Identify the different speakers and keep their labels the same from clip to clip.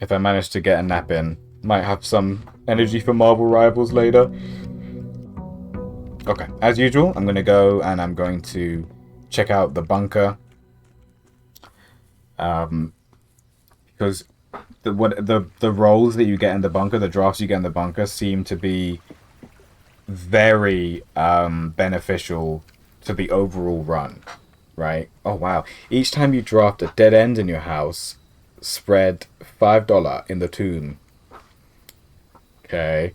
Speaker 1: if I manage to get a nap in. Might have some energy for Marvel Rivals later. Okay, as usual, I'm going to go and I'm going to check out the bunker. Because the roles that you get in the bunker, the drafts you get in the bunker, seem to be very beneficial to the overall run, right? Oh wow! Each time you draft a dead end in your house, spread $5 in the tomb. Okay.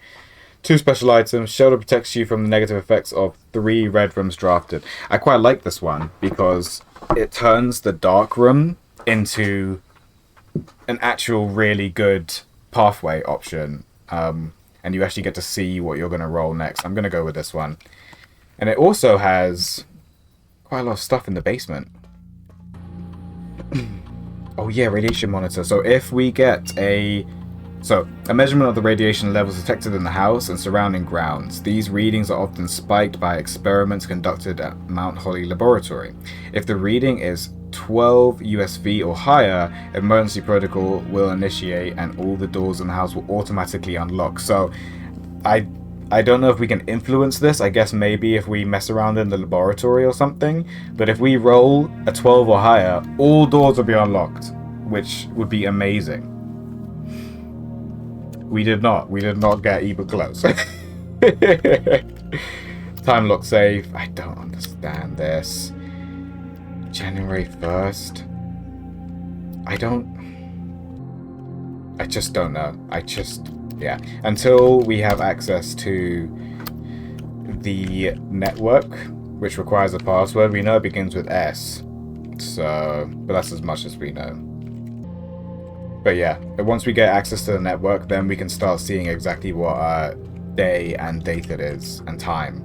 Speaker 1: 2 special items. Shelter protects you from the negative effects of 3 red rooms drafted. I quite like this one because it turns the dark room into an actual really good pathway option. And you actually get to see what you're going to roll next. I'm going to go with this one. And it also has quite a lot of stuff in the basement. Oh yeah, radiation monitor. So if we get a measurement of the radiation levels detected in the house and surrounding grounds. These readings are often spiked by experiments conducted at Mount Holly Laboratory. If the reading is 12 USV or higher, emergency protocol will initiate and all the doors in the house will automatically unlock. So I don't know if we can influence this. I guess maybe if we mess around in the laboratory or something. But if we roll a 12 or higher, all doors will be unlocked, which would be amazing. We did not get even close. Time lock save. I don't understand this. January 1st. I just don't know. Yeah. Until we have access to the network, which requires a password, we know it begins with S. So, but that's as much as we know. But yeah, once we get access to the network, then we can start seeing exactly what day and date it is, and time.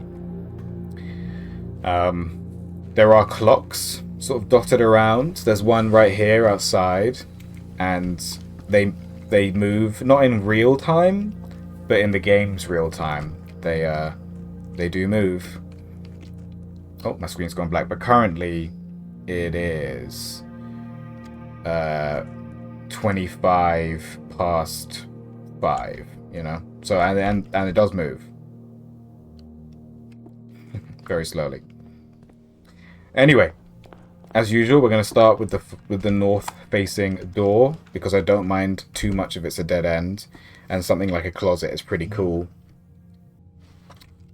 Speaker 1: There are clocks sort of dotted around. There's one right here outside, and they move, not in real time, but in the game's real time. They do move. Oh, my screen's gone black, but currently it is 25 past 5, you know. So and it does move very slowly. Anyway, as usual, we're going to start with the north-facing door because I don't mind too much if it's a dead end, and something like a closet is pretty cool.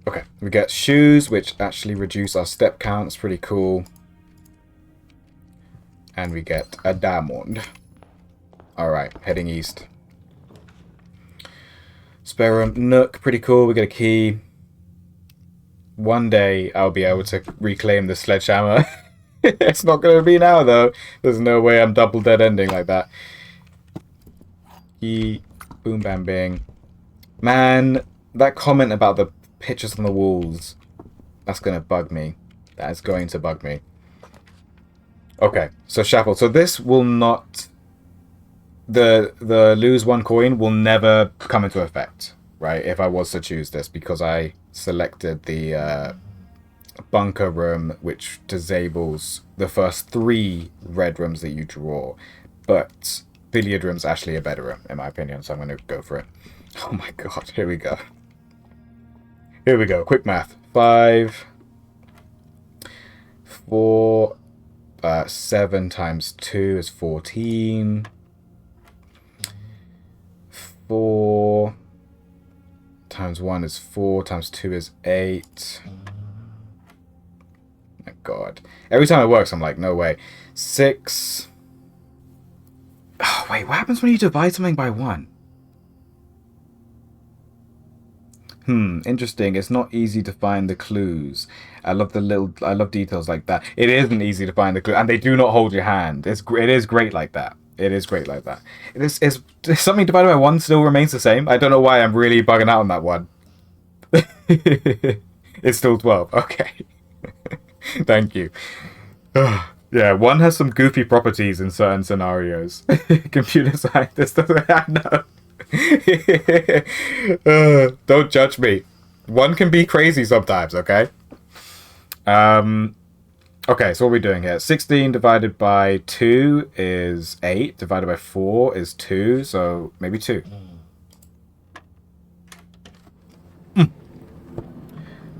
Speaker 1: Okay, we get shoes, which actually reduce our step count. It's pretty cool. And we get a diamond. Alright, heading east. Spare room, nook, pretty cool. We get a key. One day I'll be able to reclaim the sledgehammer. It's not going to be now, though. There's no way I'm double dead ending like that. Key, boom, bam, bing. Man, that comment about the pictures on the walls, that's going to bug me. That is going to bug me. Okay, so shuffle. So this will not... The lose 1 coin will never come into effect, right? If I was to choose this, because I selected the bunker room, which disables the first 3 red rooms that you draw. But billiard room's actually a better room, in my opinion, so I'm going to go for it. Oh my god, here we go. Here we go, quick math. 5, 4, 7 times 2 is 14. 4 times 1 is 4 times 2 is 8. My god. Every time it works, I'm like, no way. 6. Oh, wait, what happens when you divide something by 1? Interesting. It's not easy to find the clues. I love details like that. It isn't easy to find the clue, and they do not hold your hand. It is great like that. It is great like that. Is something divided by 1 still remains the same? I don't know why I'm really bugging out on that one. It's still 12. Okay. Thank you. Yeah, 1 has some goofy properties in certain scenarios. Computer scientist doesn't know. Don't judge me. 1 can be crazy sometimes, okay? Okay, so what are we doing here? 16 divided by 2 is 8. Divided by 4 is 2. So maybe 2.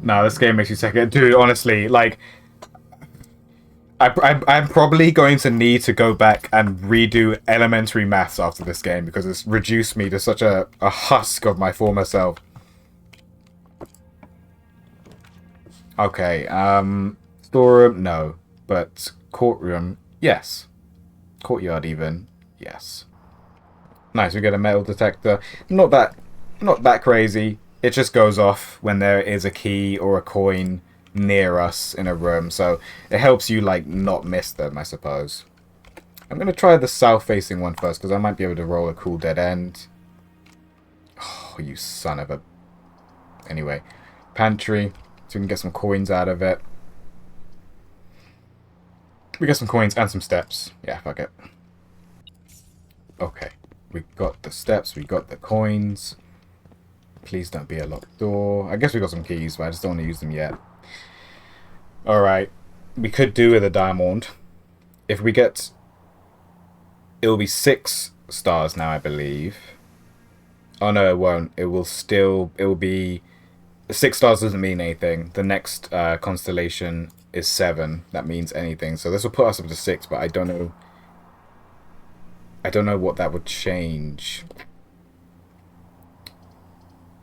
Speaker 1: No, this game makes you second. Dude, honestly, like... I'm probably going to need to go back and redo elementary maths after this game because it's reduced me to such a husk of my former self. Okay, storeroom, no. But courtroom, yes. Courtyard even, yes. Nice, we get a metal detector. Not that crazy. It just goes off when there is a key or a coin near us in a room, so it helps you like not miss them, I suppose. I'm gonna try the south-facing one first because I might be able to roll a cool dead end. Oh, you son of a... Anyway, pantry, so we can get some coins out of it. We get some coins and some steps. Yeah, fuck it. Okay, we got the steps, we got the coins. Please don't be a locked door. I guess we got some keys, but I just don't want to use them yet. Alright, we could do with a diamond. If we get... It will be 6 stars now, I believe. Oh no, it won't. It will still... It will be... 6 stars doesn't mean anything. The next constellation is 7. That means anything. So this will put us up to 6, but I don't know... I don't know what that would change.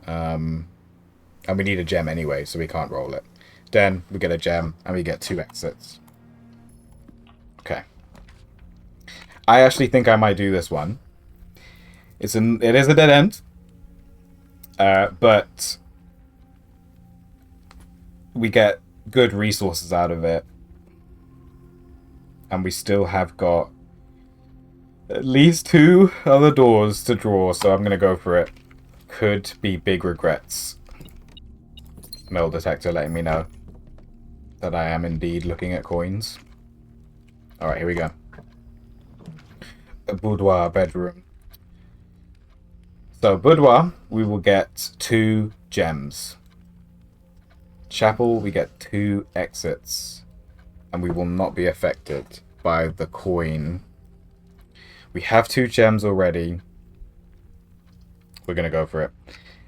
Speaker 1: And we need a gem anyway, so we can't roll it. Then we get a gem, and we get 2 exits. Okay. I actually think I might do this one. It is a dead end. But we get good resources out of it. And we still have got at least 2 other doors to draw, so I'm going to go for it. Could be big regrets. Metal detector letting me know that I am indeed looking at coins. Alright, here we go. A boudoir bedroom. So, boudoir, we will get 2 gems. Chapel, we get 2 exits. And we will not be affected by the coin. We have 2 gems already. We're going to go for it.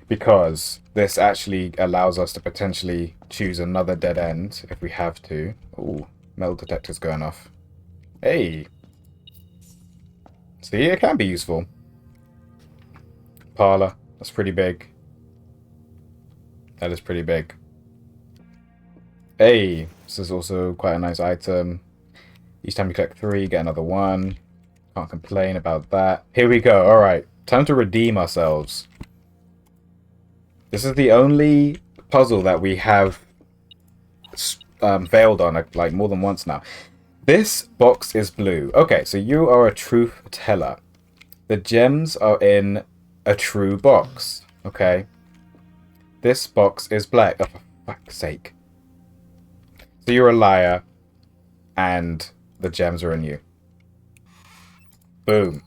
Speaker 1: Because this actually allows us to potentially choose another dead end if we have to. Ooh, metal detector's going off. Hey! See, it can be useful. Parlor, that's pretty big. That is pretty big. Hey! This is also quite a nice item. Each time you collect 3, get another 1. Can't complain about that. Here we go, alright. Time to redeem ourselves. This is the only puzzle that we have failed on like more than once now. This box is blue. Okay, so you are a truth teller. The gems are in a true box. Okay. This box is black. Oh, for fuck's sake. So you're a liar, and the gems are in you. Boom.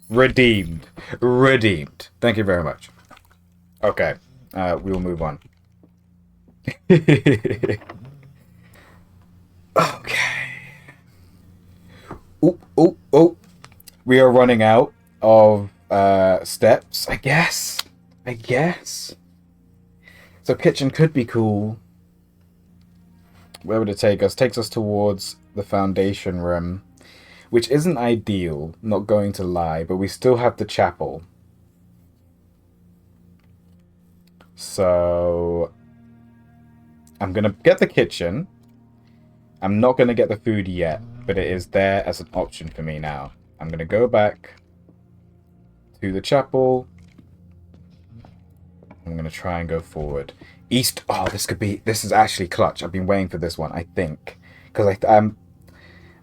Speaker 1: Redeemed. Redeemed. Thank you very much. Okay. We will move on. Okay. Oh. We are running out of steps, I guess. So kitchen could be cool. Where would it take us? Takes us towards the foundation room, which isn't ideal, not going to lie, but we still have the chapel. So I'm going to get the kitchen. I'm not going to get the food yet, but it is there as an option for me now. I'm going to go back to the chapel. I'm going to try and go forward. East. Oh, this is actually clutch. I've been waiting for this one, I think. Because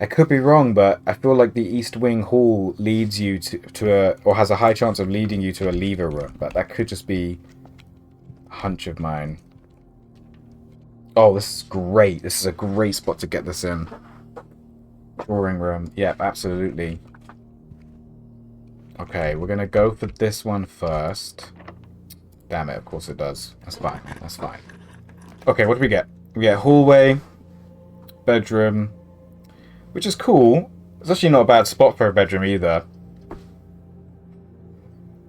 Speaker 1: I could be wrong, but I feel like the East Wing Hall leads you to a, or has a high chance of leading you to a lever room. But that could just be a hunch of mine. Oh, this is great. This is a great spot to get this in. Drawing room. Yep, absolutely. Okay, we're going to go for this one first. Damn it, of course it does. That's fine. That's fine. Okay, what do we get? We get hallway, bedroom, which is cool. It's actually not a bad spot for a bedroom either.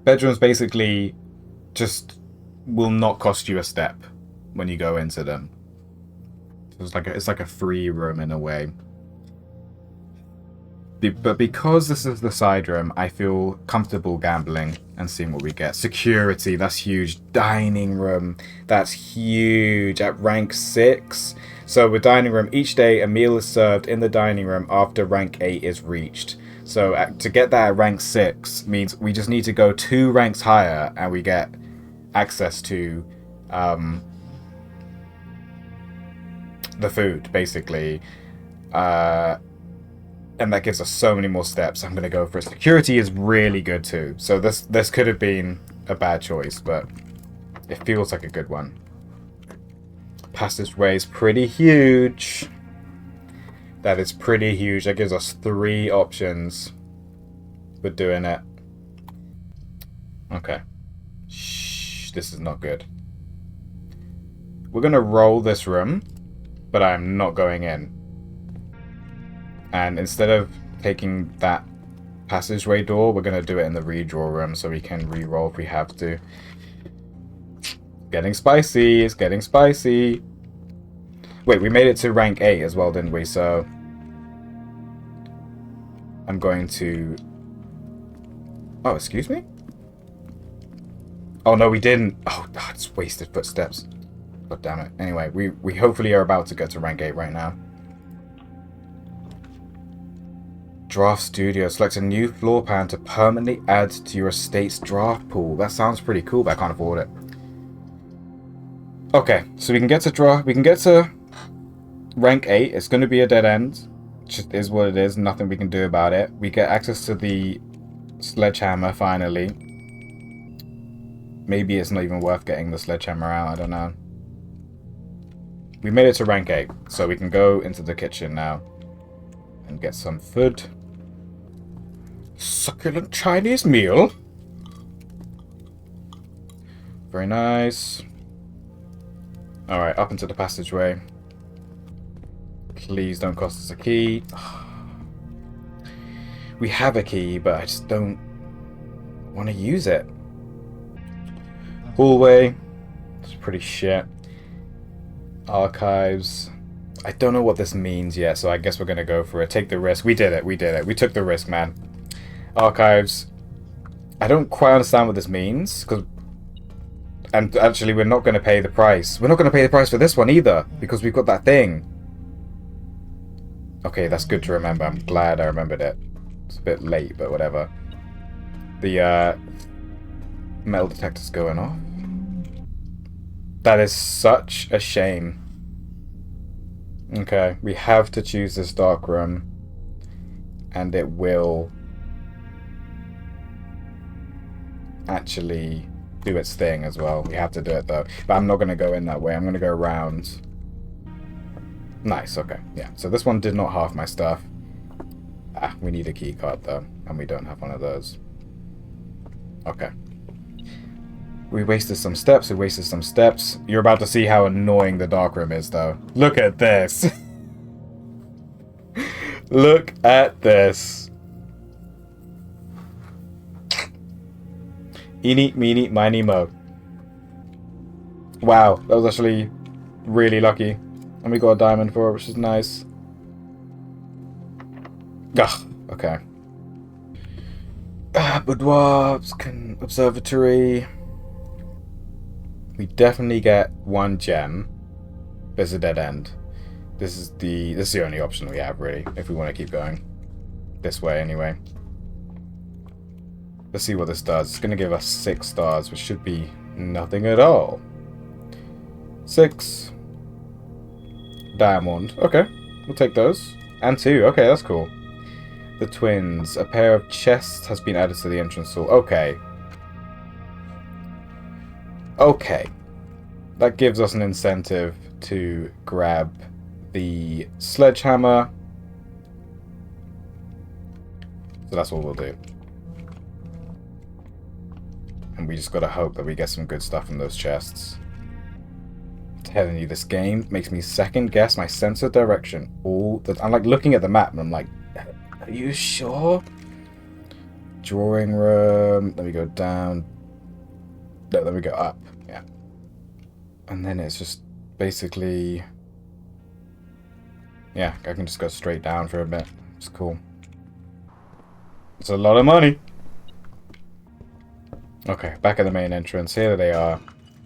Speaker 1: Bedrooms basically just will not cost you a step when you go into them. It's like a free room in a way. But because this is the side room, I feel comfortable gambling and seeing what we get. Security, that's huge. Dining room, that's huge. At rank 6. So with dining room, each day a meal is served in the dining room after rank 8 is reached. So to get that at rank 6 means we just need to go 2 ranks higher and we get access to the food, basically. And that gives us so many more steps. I'm going to go for it. Security is really good too. So this could have been a bad choice, but it feels like a good one. Passageway is pretty huge. That is pretty huge. That gives us 3 options for doing it. Okay. Shh, this is not good. We're going to roll this room, but I'm not going in. And instead of taking that passageway door, we're going to do it in the redraw room so we can re-roll if we have to. Getting spicy. It's getting spicy. Wait, we made it to rank 8 as well, didn't we? So I'm going to... Oh, excuse me? Oh, no, we didn't. Oh, God, it's wasted footsteps. God damn it. Anyway, we hopefully are about to get to rank 8 right now. Draft Studio. Select a new floor plan to permanently add to your estate's draft pool. That sounds pretty cool, but I can't afford it. Okay, so we can get to draft. We can get to rank 8. It's going to be a dead end. It just is what it is. Nothing we can do about it. We get access to the sledgehammer finally. Maybe it's not even worth getting the sledgehammer out. I don't know. We made it to rank 8, so we can go into the kitchen now and get some food. Succulent Chinese meal. Very nice. Alright, up into the passageway. Please don't cost us a key. We have a key, but I just don't want to use it. Hallway. It's pretty shit. Archives. I don't know what this means yet, so I guess we're going to go for it. Take the risk. We did it. We did it. We took the risk, man. Archives. I don't quite understand what this means, and actually we're not going to pay the price. We're not going to pay the price for this one either, because we've got that thing. Okay, that's good to remember. I'm glad I remembered it. It's a bit late, but whatever. The metal detector's going off. That is such a shame. Okay, we have to choose this dark room, and it will actually do its thing as well. We have to do it though, but I'm not going to go in that way. I'm going to go around. Nice, okay, yeah. So this one did not half my stuff. We need a key card though, and we don't have one of those. Okay. We wasted some steps. You're about to see how annoying the dark room is, though. Look at this. Look at this. Eeny, meeny, miny, mo. Wow, that was actually really lucky. And we got a diamond for it, which is nice. Ugh, okay. Boudoir, observatory. We definitely get 1 gem. There's a dead end. This is the only option we have, really, if we want to keep going. This way, anyway. Let's see what this does. It's going to give us 6 stars, which should be nothing at all. 6. Diamond. Okay, we'll take those. And 2. Okay, that's cool. The twins. A pair of chests has been added to the entrance hall. Okay. Okay, that gives us an incentive to grab the sledgehammer. So that's what we'll do. And we just gotta hope that we get some good stuff in those chests. telling you, this game makes me second guess my sense of direction all the. I'm like looking at the map and I'm like, are you sure? Drawing room. Let me go down. No, let me go up. Yeah. And then it's just basically. Yeah, I can just go straight down for a bit. It's cool. It's a lot of money. Okay, back at the main entrance. Here they are.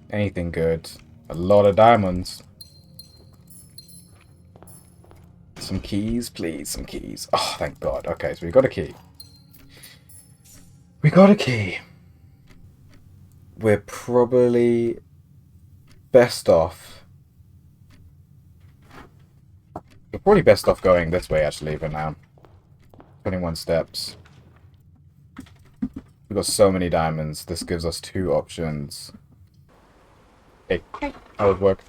Speaker 1: Anything good? A lot of diamonds. Some keys, please. Some keys. Oh, thank God. Okay, so we got a key. We got a key. We're probably best off. We're probably best off going this way, actually, for now. 21 steps. We've got so many diamonds. This gives us 2 options. Hey, how was work?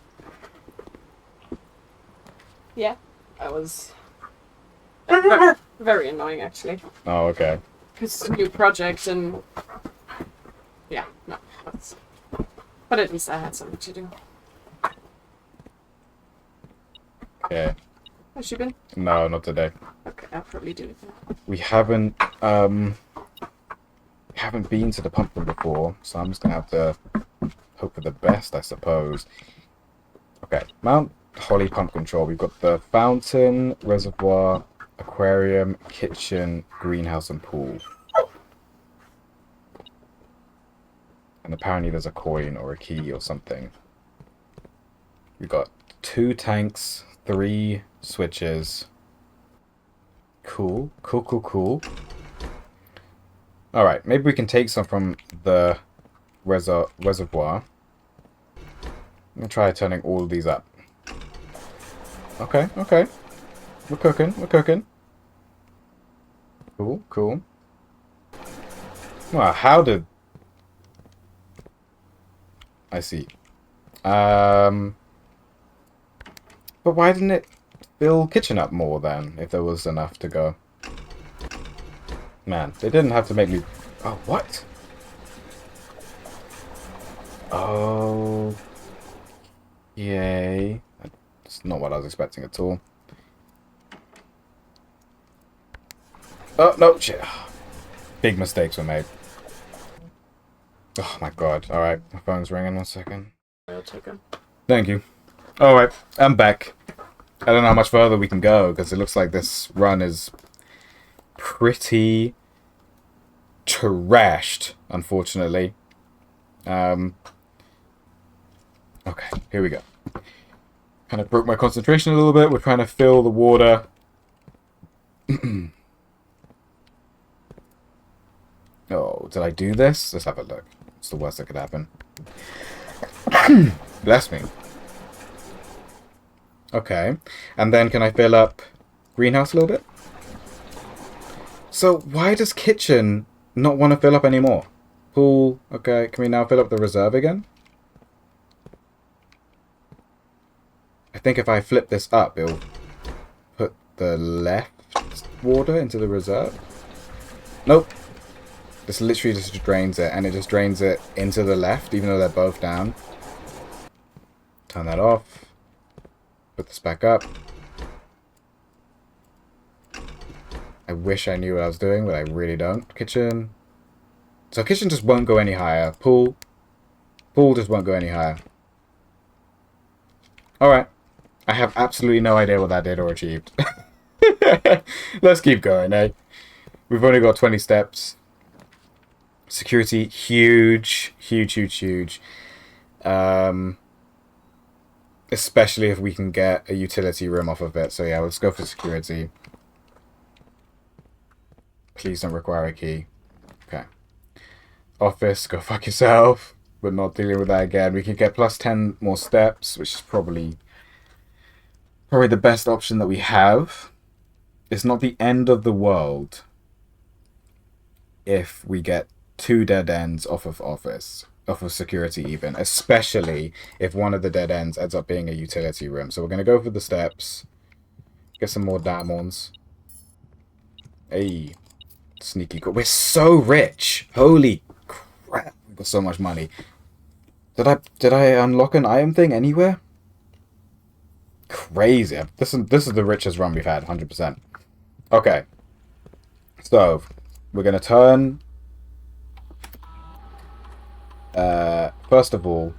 Speaker 2: Yeah, that was very annoying, actually.
Speaker 1: Oh, okay.
Speaker 2: Because it's a new project and... Yeah, no. But at least I had something to do.
Speaker 1: Yeah.
Speaker 2: Has she been?
Speaker 1: No, not today.
Speaker 2: Okay, I'll probably do it now.
Speaker 1: We haven't been to the pumpkin before, so I'm just gonna have to hope for the best, I suppose. Okay, Mount Holly pump control. We've got the fountain, reservoir, aquarium, kitchen, greenhouse, and pool. And apparently there's a coin or a key or something. We've got 2 tanks, 3 switches. Cool, cool, cool, cool. Alright, maybe we can take some from the reservoir. I'm gonna try turning all of these up. Okay, okay. We're cooking, we're cooking. Cool, cool. Well, how did... I see. But why didn't it fill kitchen up more then, if there was enough to go? Man, they didn't have to make me... Oh, what? Oh... Yay. That's not what I was expecting at all. Oh, no, shit. Big mistakes were made. Oh my God. Alright, my phone's ringing. 1 second.
Speaker 2: I'll take him.
Speaker 1: Thank you. Alright, I'm back. I don't know how much further we can go, because it looks like this run is pretty trashed, unfortunately. Okay, here we go. Kind of broke my concentration a little bit. We're trying to fill the water. Oh, did I do this? Let's have a look. It's the worst that could happen. Bless me. Okay. And then can I fill up greenhouse a little bit? So why does kitchen not want to fill up anymore? Pool. Okay. Can we now fill up the reserve again? I think if I flip this up, it'll put the left water into the reserve. Nope. This literally just drains it, and it just drains it into the left, even though they're both down. Turn that off. Put this back up. I wish I knew what I was doing, but I really don't. Kitchen. So kitchen just won't go any higher. Pool. Pool just won't go any higher. Alright. I have absolutely no idea what that did or achieved. Let's keep going, eh? We've only got 20 steps. Security, huge, huge, huge, huge. Especially if we can get a utility room off of it. So yeah, let's go for security. Please don't require a key. Okay. Office, go fuck yourself. We're not dealing with that again. We can get plus 10 more steps, which is probably the best option that we have. It's not the end of the world if we get 2 dead ends off of office, off of security even, especially if one of the dead ends ends up being a utility room. So we're going to go for the steps, get some more diamonds. Hey, sneaky cool. We're so rich. Holy crap. We've got so much money. Did I unlock an item thing anywhere? crazy. This is the richest run we've had, 100%. Okay. So, we're going to turn... first of all,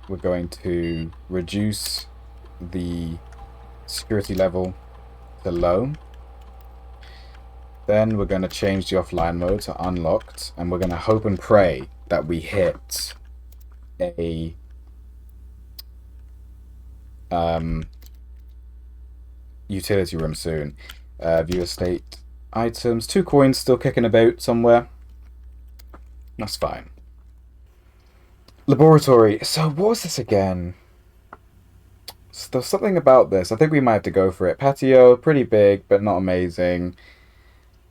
Speaker 1: we're going to reduce the security level to low. Then we're going to change the offline mode to unlocked, and we're going to hope and pray that we hit a utility room soon. View estate items. 2 coins still kicking about somewhere. That's fine. Laboratory. So what was this again? So there's something about this. I think we might have to go for it. Patio, pretty big, but not amazing.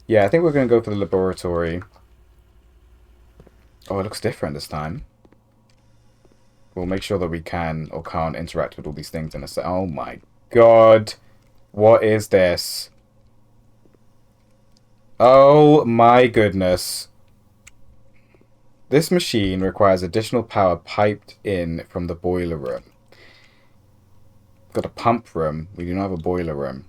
Speaker 1: Yeah, I think we're going to go for the laboratory. Oh, it looks different this time. We'll make sure that we can or can't interact with all these things in a set. Oh my god. What is this? Oh my goodness. This machine requires additional power piped in from the boiler room. Got a pump room. We do not have a boiler room.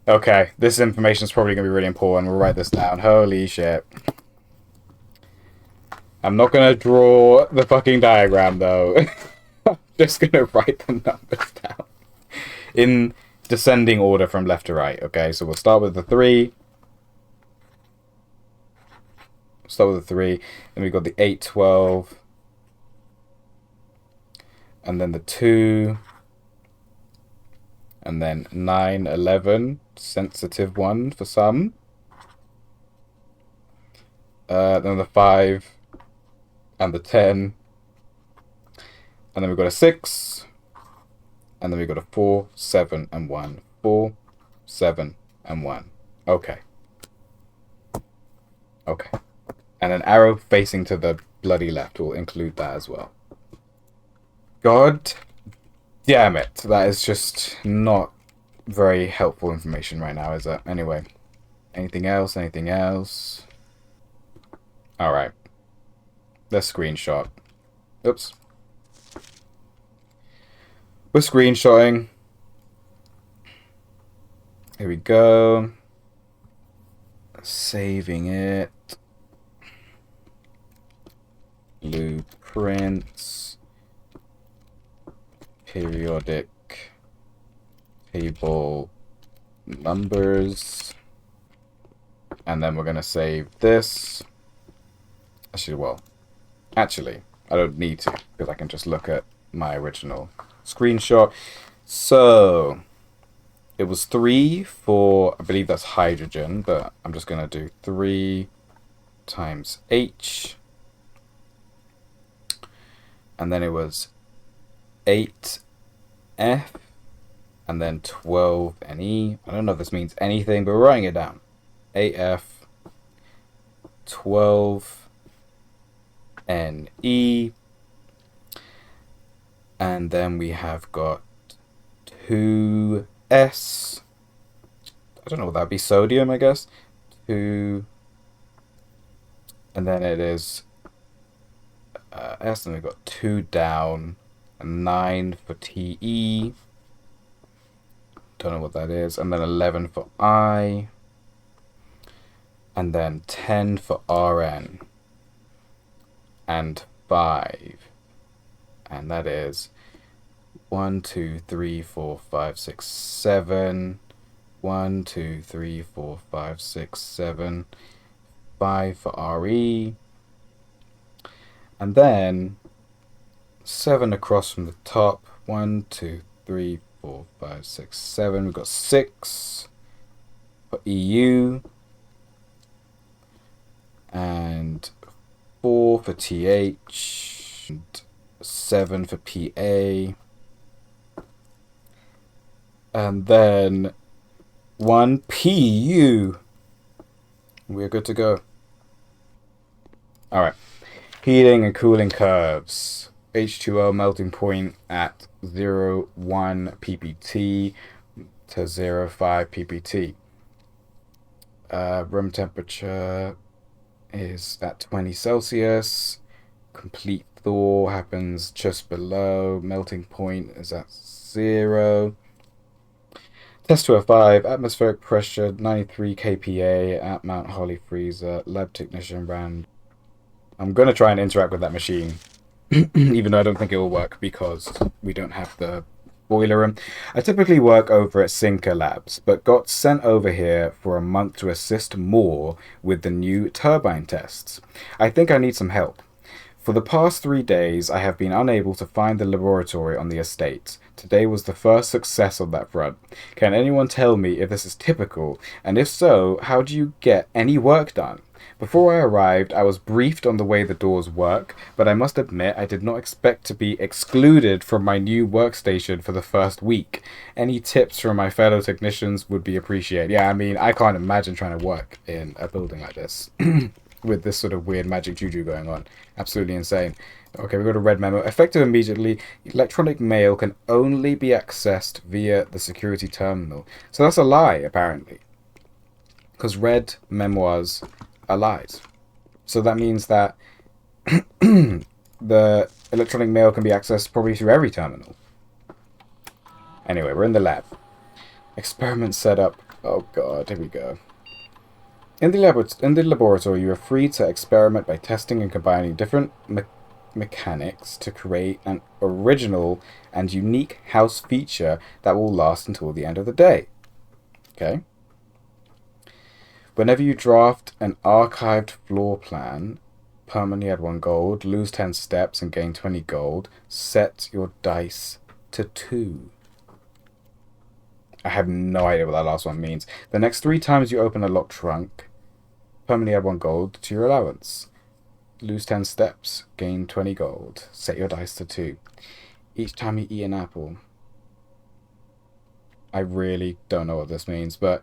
Speaker 1: Okay, this information is probably going to be really important. We'll write this down. Holy shit. I'm not going to draw the fucking diagram, though. I'm just going to write the numbers down. In descending order from left to right. Okay, so we'll start with the 3. Start with the 3. Then we've got the 8, 12. And then the 2. And then 9, 11. Sensitive one for some. Then the 5. And the 10. And then we've got a 6. And then we've got a 4, 7, and 1. 4, 7, and 1. Okay. Okay. And an arrow facing to the bloody left will include that as well. God damn it. That is just not very helpful information right now, is it? Anyway. Anything else? Anything else? Alright. Let's screenshot. Oops. We're screenshotting. Here we go. Saving it. Blueprints. Periodic table numbers. And then we're going to save this. Actually, I don't need to, because I can just look at my original screenshot. So, it was 3 for, I believe that's hydrogen, but I'm just going to do 3 times H. And then it was 8F, and then 12Ne. I don't know if this means anything, but we're writing it down. 8F, 12Ne, and then we have got 2S. I don't know what that'd be. Sodium, I guess. 2, and then it is S, and we've got 2 down, and 9 for TE. Don't know what that is. And then 11 for I. And then 10 for RN. And 5. And that is 1, 2, 3, 4, 5, 6, 7. 1, 2, 3, 4, 5, 6, 7. 5 for RE. And then 7 across from the top. 1, 2, 3, 4, 5, 6, 7. We've got 6 for EU. And 4 for TH. And 7 for PA. And then 1 PU. We're good to go. Alright. Heating and cooling curves. H2O melting point at 0.1 ppt to 0.5 ppt. Room temperature is at 20 Celsius. Complete thaw happens just below. Melting point is at 0. Test 205, atmospheric pressure 93 kPa at Mount Holly Freezer. Lab technician ran. I'm going to try and interact with that machine, even though I don't think it will work because we don't have the boiler room. I typically work over at Sinker Labs, but got sent over here for a month to assist more with the new turbine tests. I think I need some help. For the past 3 days, I have been unable to find the laboratory on the estate. Today was the first success on that front. Can anyone tell me if this is typical, and if so, how do you get any work done? Before I arrived, I was briefed on the way the doors work, but I must admit I did not expect to be excluded from my new workstation for the first week. Any tips from my fellow technicians would be appreciated. Yeah, I mean, I can't imagine trying to work in a building like this. With this sort of weird magic juju going on. Absolutely insane. Okay, we got a red memo. Effective immediately, electronic mail can only be accessed via the security terminal. So that's a lie, apparently. Because red memoirs are lies. So that means that the electronic mail can be accessed probably through every terminal. Anyway, we're in the lab. Experiment setup. Oh god, here we go. In the laboratory, you are free to experiment by testing and combining different mechanics to create an original and unique house feature that will last until the end of the day. Okay. Whenever you draft an archived floor plan, permanently add 1 gold, lose 10 steps and gain 20 gold, set your dice to 2. I have no idea what that last one means. The next 3 times you open a locked trunk, permanently add 1 gold to your allowance. Lose 10 steps, gain 20 gold. Set your dice to 2. Each time you eat an apple. I really don't know what this means, but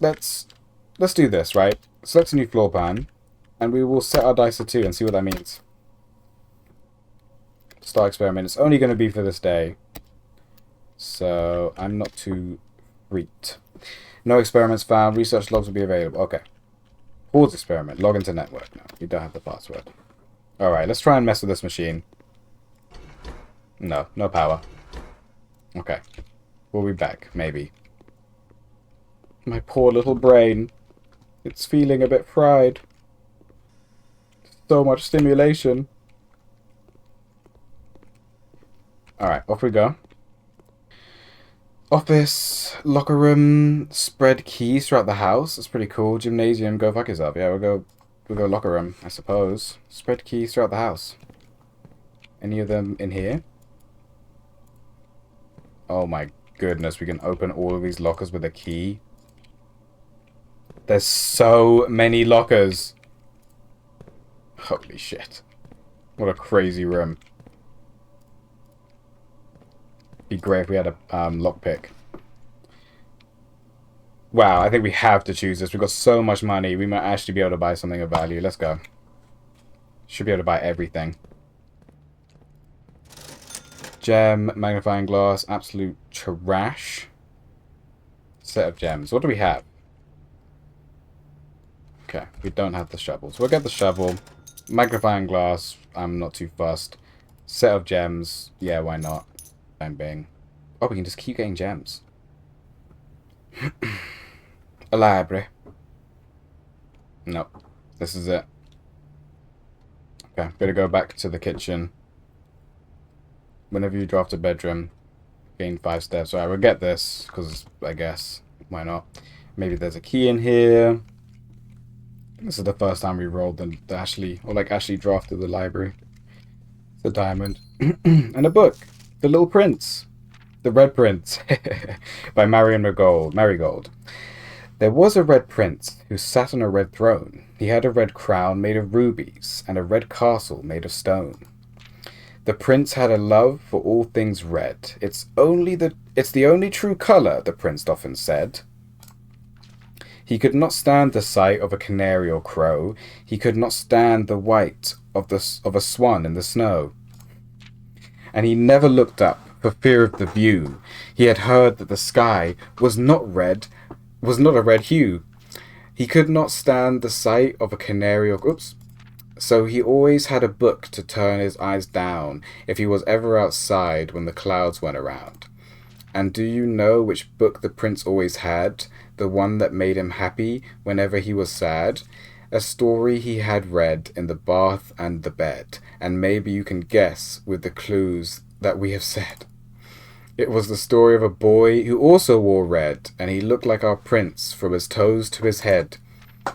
Speaker 1: let's do this, right? Select a new floor plan, and we will set our dice to 2 and see what that means. Start experiment. It's only going to be for this day, so I'm not too freaked. No experiments found. Research logs will be available. Okay. Pause experiment. Log into network. No, we don't have the password. Alright, let's try and mess with this machine. No, no power. Okay. We'll be back, maybe. My poor little brain. It's feeling a bit fried. So much stimulation. Alright, off we go. Office, locker room, spread keys throughout the house. That's pretty cool. Gymnasium, go fuck yourself. Yeah, we'll go locker room, I suppose. Spread keys throughout the house. Any of them in here? Oh my goodness, we can open all of these lockers with a key. There's so many lockers. Holy shit. What a crazy room. Be great if we had a lockpick. Wow, I think we have to choose this. We've got so much money. We might actually be able to buy something of value. Let's go. Should be able to buy everything. Gem, magnifying glass, absolute trash. Set of gems. What do we have? Okay, we don't have the shovel. So we'll get the shovel. Magnifying glass, I'm not too fussed. Set of gems, yeah, why not? Bang bang. Oh, we can just keep getting gems. A library. Nope. This is it. Okay, better go back to the kitchen. Whenever you draft a bedroom, gain 5 steps. Alright, we'll get this, because I guess, why not? Maybe there's a key in here. This is the first time we rolled actually drafted the library. It's a diamond. And a book. The Little Prince. The Red Prince. By Marigold. There was a red prince who sat on a red throne. He had a red crown made of rubies and a red castle made of stone. The prince had a love for all things red. It's the only true colour, the prince often said. He could not stand the sight of a canary or crow. He could not stand the white of a swan in the snow. And he never looked up for fear of the view. He had heard that the sky was not a red hue. He could not stand the sight of a canary or So he always had a book to turn his eyes down if he was ever outside when the clouds went around. And do you know which book the prince always had? The one that made him happy whenever he was sad? A story he had read in the bath and the bed, and maybe you can guess with the clues that we have said. It was the story of a boy who also wore red, and he looked like our prince from his toes to his head.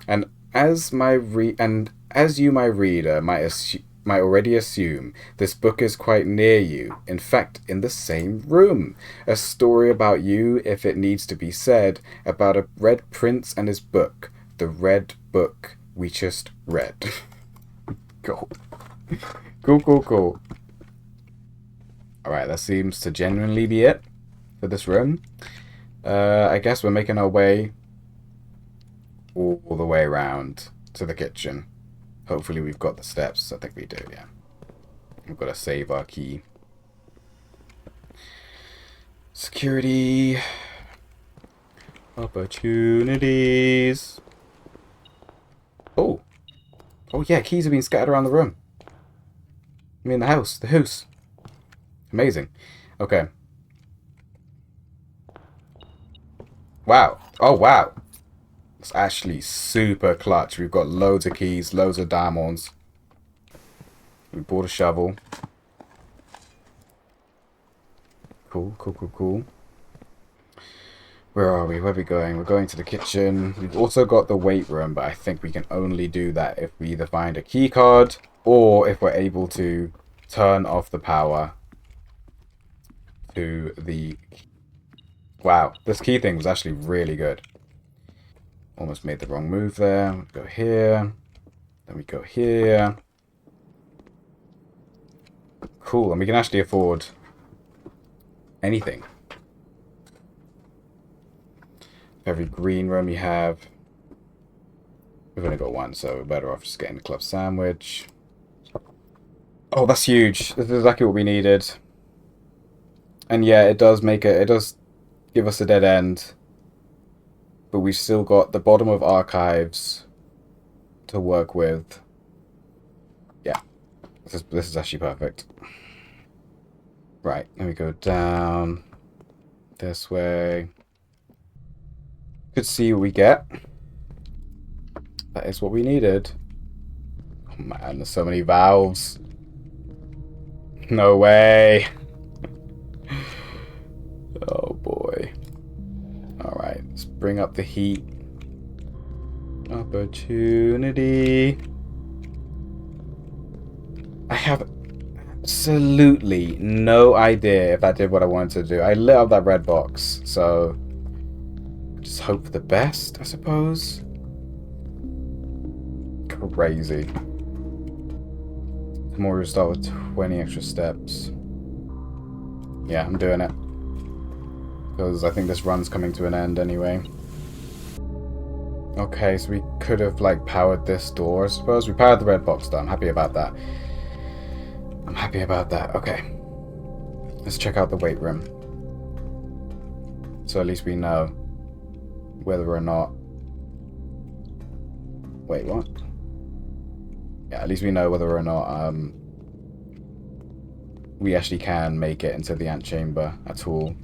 Speaker 1: And as you, my reader, might already assume, this book is quite near you, in fact, in the same room. A story about you, if it needs to be said, about a red prince and his book, the red book we just read. Cool. Cool. Alright, that seems to genuinely be it for this room. I guess we're making our way all the way around to the kitchen. Hopefully we've got the steps. I think we do, yeah. We've got to save our key. Security. Opportunities. Oh. Oh yeah, keys have been scattered around the room. I mean the house. The house. Amazing. Okay. Wow. Oh wow. It's actually super clutch. We've got loads of keys, loads of diamonds. We bought a shovel. Cool. Where are we? Where are we going? We're going to the kitchen. We've also got the weight room, but I think we can only do that if we either find a key card or if we're able to turn off the power to the... Wow, this key thing was actually really good. Almost made the wrong move there. Go here. Then we go here. Cool, and we can actually afford anything. Every green room you have. We've only got one, so we're better off just getting the club sandwich. Oh, that's huge. This is exactly what we needed. And yeah, it does give us a dead end. But we've still got the bottom of archives to work with. Yeah. This is actually perfect. Right, let me go down this way. Could see what we get. That is what we needed. Oh man, there's so many valves. No way. Oh boy. Alright, let's bring up the heat. Opportunity. I have absolutely no idea if that did what I wanted to do. I lit up that red box, so just hope for the best, I suppose. Crazy. Tomorrow we'll start with 20 extra steps. Yeah, I'm doing it. Because I think this run's coming to an end anyway. Okay, so we could have, like, powered this door, I suppose. We powered the red box, though. I'm happy about that. Okay. Let's check out the weight room. So at least we know whether or not... Wait, what? Yeah, at least we know whether or not we actually can make it into the antechamber at all.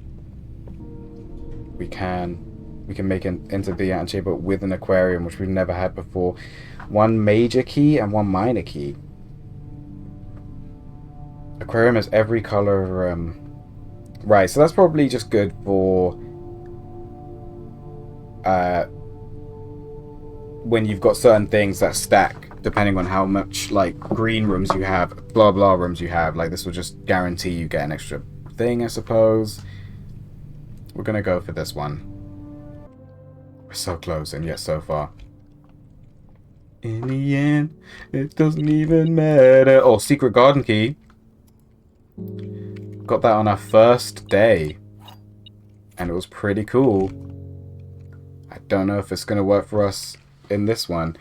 Speaker 1: We can make it into the antechamber with an aquarium, which we've never had before. One major key and one minor key. Aquarium is every color. Right, so that's probably just good for when you've got certain things that stack depending on how much like green rooms you have, blah blah rooms you have. Like this will just guarantee you get an extra thing, I suppose. We're gonna go for this one. We're so close and yet so far. In the end, it doesn't even matter. Oh, secret garden key. Got that on our first day. And it was pretty cool. I don't know if it's gonna work for us in this one.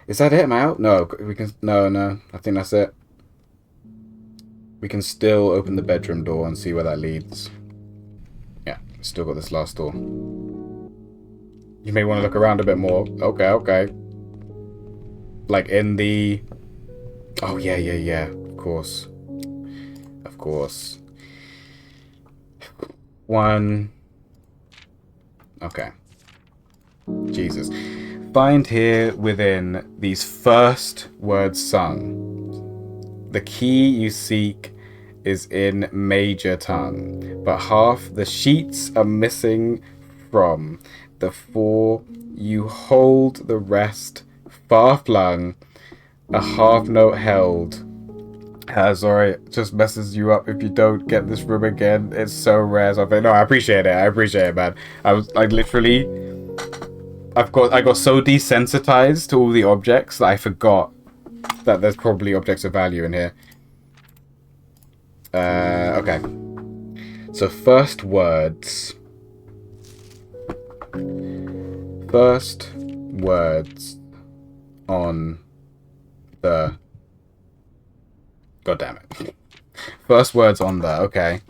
Speaker 1: Is that it? Am I out? No, we can. No. I think that's it. We can still open the bedroom door and see where that leads. Yeah, still got this last door. You may want to look around a bit more. Okay. Like in the Oh, yeah, yeah, yeah. Of course. Of course. One. Okay. Jesus. Find here within these first words sung. The key you seek is in major tongue, but half the sheets are missing from the four. You hold the rest far flung, a half note held. Sorry, just messes you up if you don't get this room again. It's so rare. Something. No, I appreciate it. I appreciate it, man. I was like literally, I got so desensitized to all the objects that I forgot that there's probably objects of value in here. Okay. So first words. First words on the. God damn it. First words on the. Okay.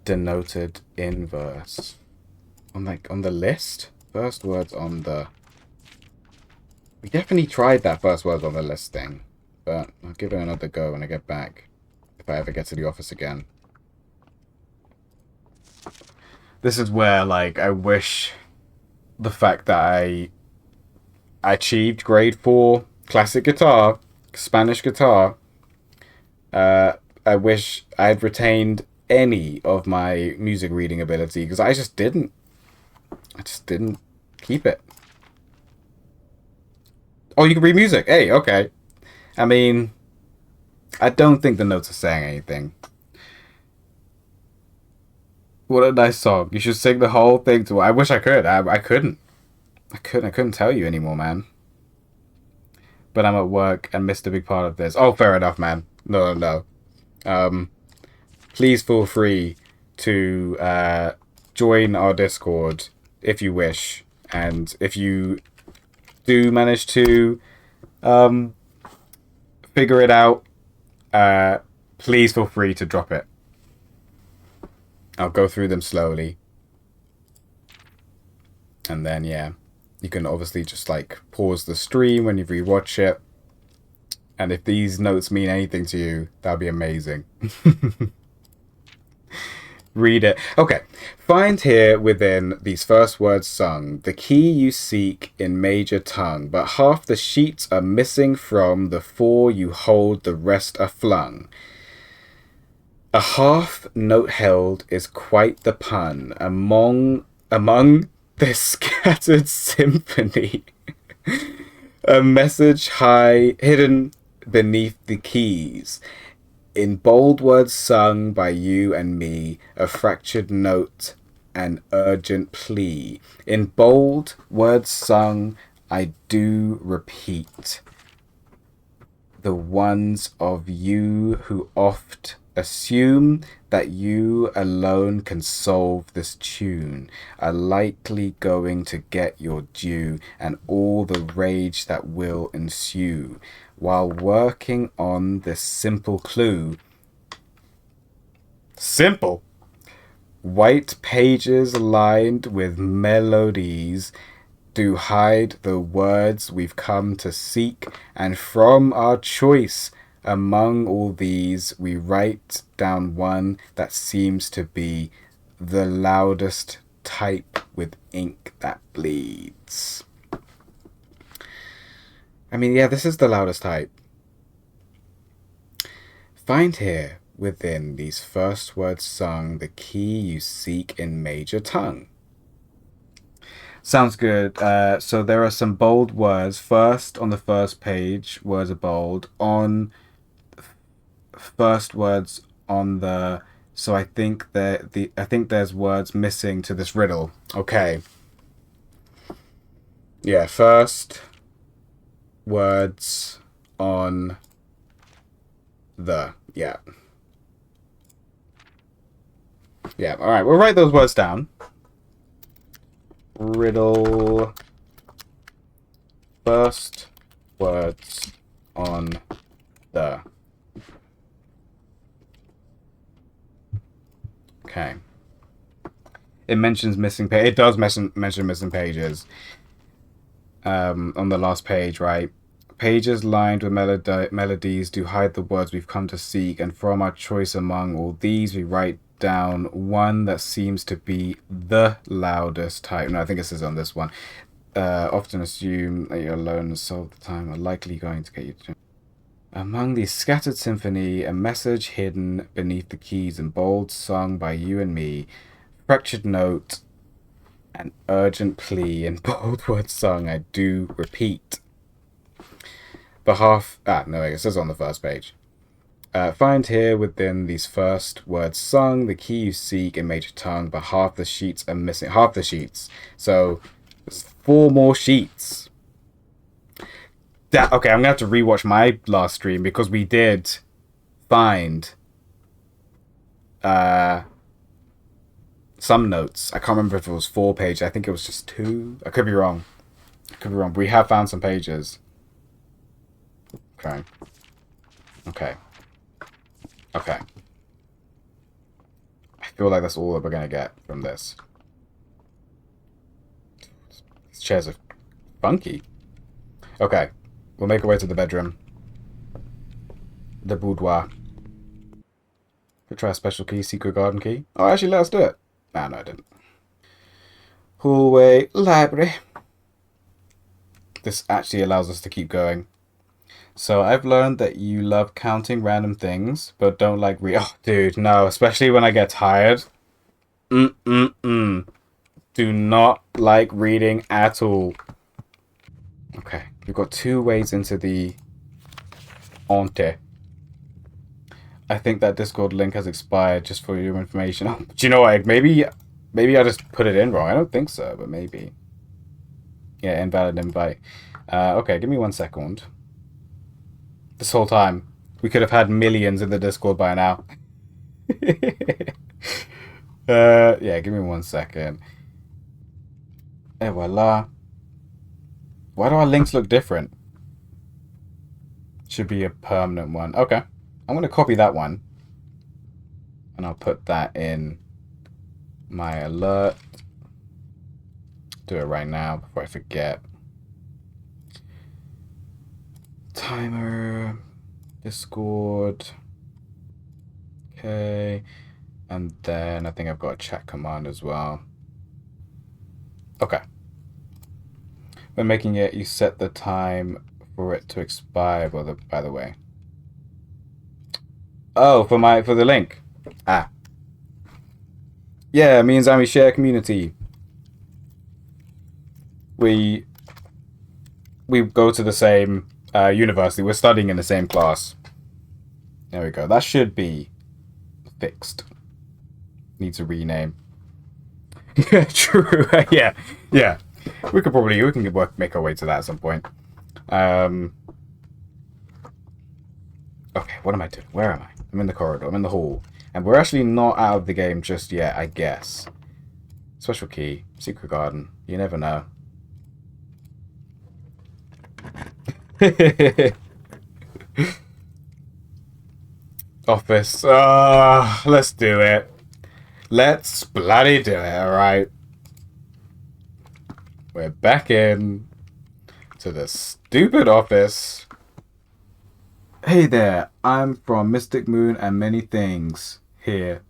Speaker 1: Denoted inverse. On the list. First words on the. We definitely tried that first words on the list thing, but I'll give it another go when I get back. If I ever get to the office again. This is where, like, I wish the fact that I achieved grade 4 classic guitar, Spanish guitar, I wish I had retained any of my music reading ability, because I just didn't. I just didn't keep it. Oh, you can read music. Hey, okay. I mean, I don't think the notes are saying anything. What a nice song. You should sing the whole thing to. I wish I could. I couldn't. I couldn't tell you anymore, man. But I'm at work and missed a big part of this. Oh, fair enough, man. No. Please feel free to join our Discord if you wish, and if you do manage to figure it out, please feel free to drop it. I'll go through them slowly. And then, yeah, you can obviously just, like, pause the stream when you rewatch it. And if these notes mean anything to you, that'd be amazing. Read it. Okay. Find here within these first words sung the key you seek in major tongue, but half the sheets are missing from the four you hold, the rest are flung. A half note held is quite the pun among this scattered symphony. A message high hidden beneath the keys. In bold words sung by you and me, a fractured note, an urgent plea. In bold words sung, I do repeat. The ones of you who oft assume that you alone can solve this tune are likely going to get your due and all the rage that will ensue. While working on this simple clue. Simple? White pages lined with melodies do hide the words we've come to seek, and from our choice among all these we write down one that seems to be the loudest type with ink that bleeds. I mean, yeah, this is the loudest type. Find here within these first words sung the key you seek in major tongue. Sounds good. So there are some bold words. First, on the first page, words are bold. On first words on the. So I think I think there's words missing to this riddle. Okay. Yeah. First words on the. Yeah. Yeah. All right. We'll write those words down. Riddle. First words on the. Okay. It mentions missing page. It does mention missing pages. On the last page, right? Pages lined with melodies do hide the words we've come to seek, and from our choice among all these, we write down one that seems to be the loudest type. No, I think this is on this one. Often assume that you're alone and solve the time are likely going to get you to. Among the scattered symphony, a message hidden beneath the keys in bold sung by you and me, fractured note, an urgent plea in bold words sung, I do repeat. It says on the first page. Find here within these first words sung the key you seek in major tongue, but half the sheets are missing. Half the sheets. So there's 4 more sheets. Okay, I'm gonna have to rewatch my last stream because we did find some notes. I can't remember if it was 4 pages. I think it was just 2. I could be wrong. We have found some pages. Okay. I feel like that's all that we're gonna get from this. These chairs are funky. Okay. We'll make our way to the bedroom. The boudoir. Could try a special key, secret garden key. Oh, actually, let us do it. No, I didn't. Hallway, library. This actually allows us to keep going. So I've learned that you love counting random things, but don't like Oh, dude, no. Especially when I get tired. Do not like reading at all. Okay, we've got 2 ways into the Ante. I think that Discord link has expired, just for your information. Oh, do you know what? Maybe I just put it in wrong. I don't think so, but maybe. Yeah, invalid invite. Okay, give me 1 second. This whole time, we could have had millions in the Discord by now. Yeah, give me 1 second. Et voila. Why do our links look different? Should be a permanent one. Okay. I'm going to copy that one. And I'll put that in my alert. Do it right now before I forget. Timer. Discord. Okay. And then I think I've got a chat command as well. Okay. When making it, you set the time for it to expire, by the way. Oh, for the link. Ah. Yeah, me and Zami share community. We go to the same university. We're studying in the same class. There we go. That should be fixed. Needs a rename. Yeah, true. Yeah. We can make our way to that at some point. Okay, what am I doing? Where am I? I'm in the corridor. I'm in the hall. And we're actually not out of the game just yet, I guess. Special key. Secret garden. You never know. Office. Let's do it. Let's bloody do it, alright? We're back in to the stupid office. Hey there, I'm from Mystic Moon and many things here.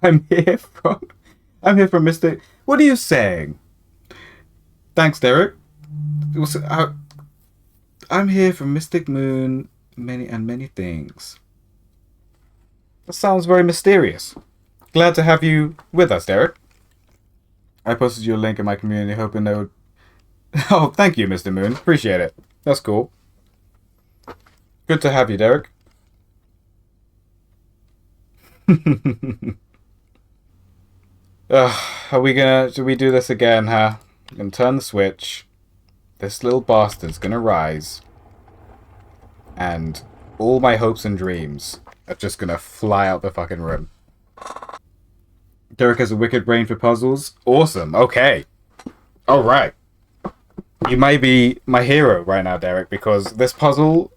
Speaker 1: I'm here from Mystic. What are you saying? Thanks, Derek. I'm here from Mystic Moon, many things. That sounds very mysterious. Glad to have you with us, Derek. I posted you a link in my community, hoping they would... Oh, thank you, Mr. Moon. Appreciate it. That's cool. Good to have you, Derek. Should we do this again, huh? I'm gonna turn the switch. This little bastard's gonna rise. And all my hopes and dreams are just gonna fly out the fucking room. Derek has a wicked brain for puzzles. Awesome. Okay. Alright. You may be my hero right now, Derek, because this puzzle...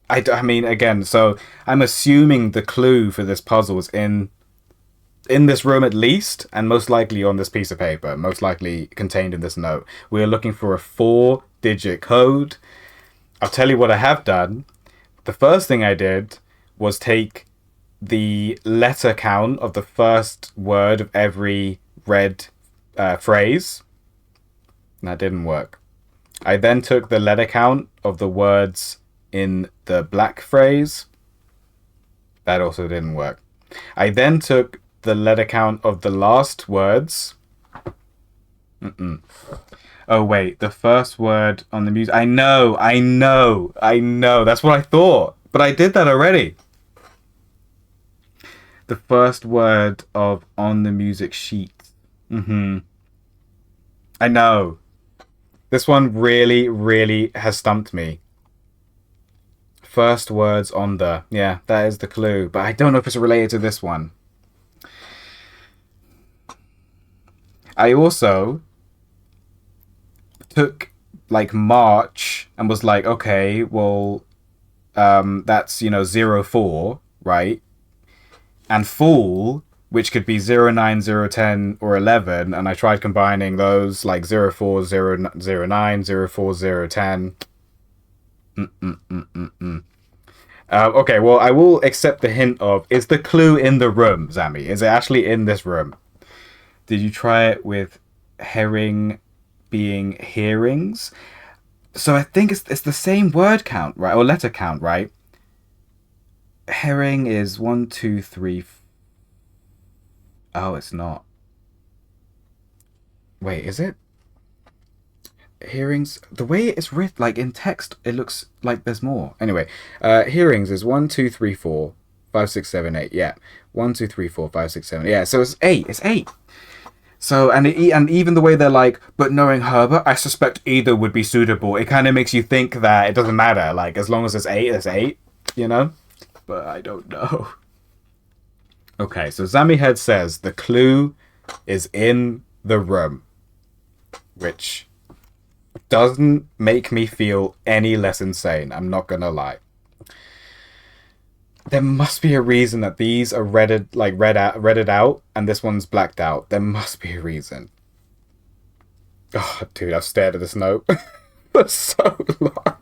Speaker 1: I mean, again, so I'm assuming the clue for this puzzle is in this room at least, and most likely on this piece of paper, most likely contained in this note. We're looking for a 4 digit code. I'll tell you what I have done. The first thing I did was take the letter count of the first word of every red phrase. That didn't work. I then took the letter count of the words in the black phrase. That also didn't work. I then took the letter count of the last words. Oh, wait. The first word on the music. I know. That's what I thought. But I did that already. The first word of on the music sheet. I know. This one really, really has stumped me. First words on the... Yeah, that is the clue. But I don't know if it's related to this one. I also took, like, March and was like, okay, well, that's, 04, right? And Fool, which could be 09, 010, or 11, and I tried combining those, like 04, 009, 04, 010. Okay, well, I will accept the hint of, is the clue in the room, Zammy? Is it actually in this room? Did you try it with herring being hearings? So I think it's the same word count, right? Or letter count, right? Herring is 1, 2, 3. Oh, it's not. Wait, is it? Hearings, the way it's written, like in text, it looks like there's more. Anyway, hearings is 1, 2, 3, 4, 5, 6, 7, 8. Yeah, 1, 2, 3, 4, 5, 6, 7. Yeah, so it's 8. It's 8. So and even the way they're like, but knowing Herbert, I suspect either would be suitable. It kind of makes you think that it doesn't matter. Like as long as it's 8, it's 8. But I don't know. Okay, so Zammy Head says the clue is in the room, which doesn't make me feel any less insane. I'm not gonna lie. There must be a reason that these are read out, and this one's blacked out. There must be a reason. Oh, dude, I've stared at this note for so long.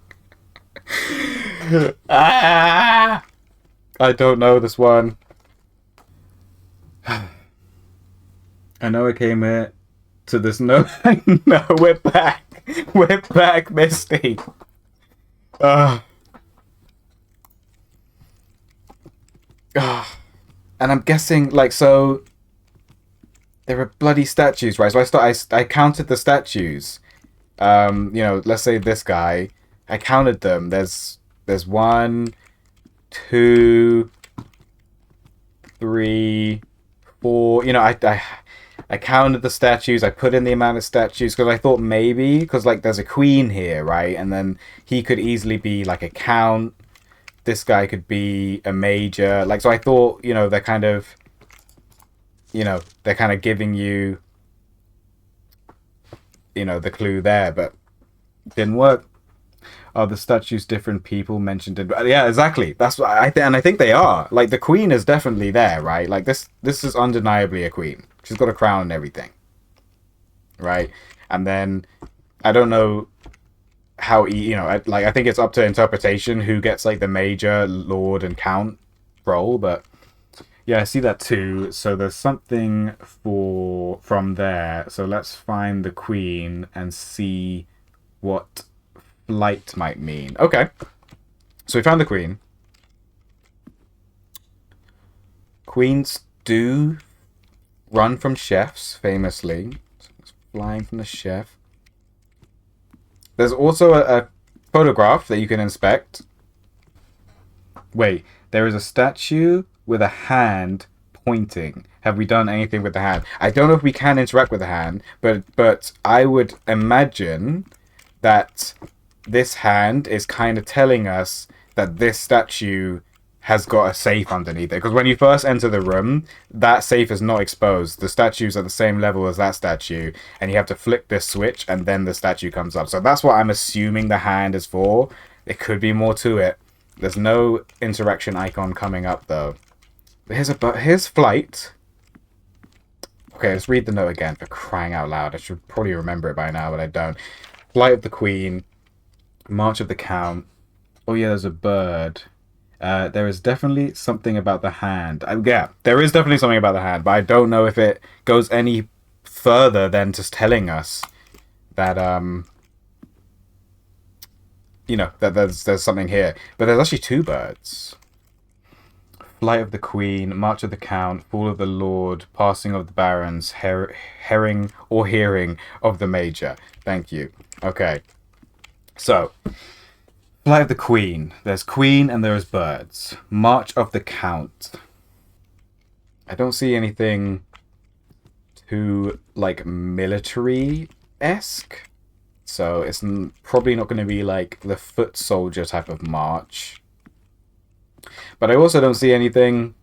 Speaker 1: I don't know this one. I know I came here to this note. I know, we're back. We're back, Misty. And I'm guessing, like, so there are bloody statues, right? So I counted the statues. Let's say this guy. I counted them. There's 1, 2, 3, 4. I counted the statues. I put in the amount of statues because I thought maybe because like there's a queen here, right? And then he could easily be like a count. This guy could be a major. Like so, I thought they're kind of giving you the clue there, but didn't work. Oh, the statues, different people mentioned it. Yeah, exactly. That's what and I think they are. Like the queen is definitely there, right? Like this is undeniably a queen. She's got a crown and everything, right? And then I don't know how I think it's up to interpretation who gets like the major, lord, and count role, but yeah, I see that too. So there's something from there. So let's find the queen and see what flight might mean. Okay, so we found the queen. Queens do run from chefs, famously. So it's flying from the chef. There's also a photograph that you can inspect. Wait, there is a statue with a hand pointing. Have we done anything with the hand? I don't know if we can interact with the hand, but I would imagine that this hand is kind of telling us that this statue has got a safe underneath it. Because when you first enter the room, that safe is not exposed. The statue's at the same level as that statue, and you have to flick this switch, and then the statue comes up. So that's what I'm assuming the hand is for. There could be more to it. There's no interaction icon coming up, though. Here's flight. Okay, let's read the note again, for crying out loud. I should probably remember it by now, but I don't. Flight of the Queen. March of the Count. Oh yeah, there's a bird. There is definitely something about the hand. Yeah, there is definitely something about the hand, but I don't know if it goes any further than just telling us that that there's something here. But there's actually two birds. Flight of the Queen, March of the Count, Fall of the Lord, Passing of the Barons, Herring or Hearing of the Major. Thank you. Okay. So, Flight of the Queen. There's Queen and there's birds. March of the Count. I don't see anything too, like, military-esque. So it's probably not going to be, like, the foot soldier type of march. But I also don't see anything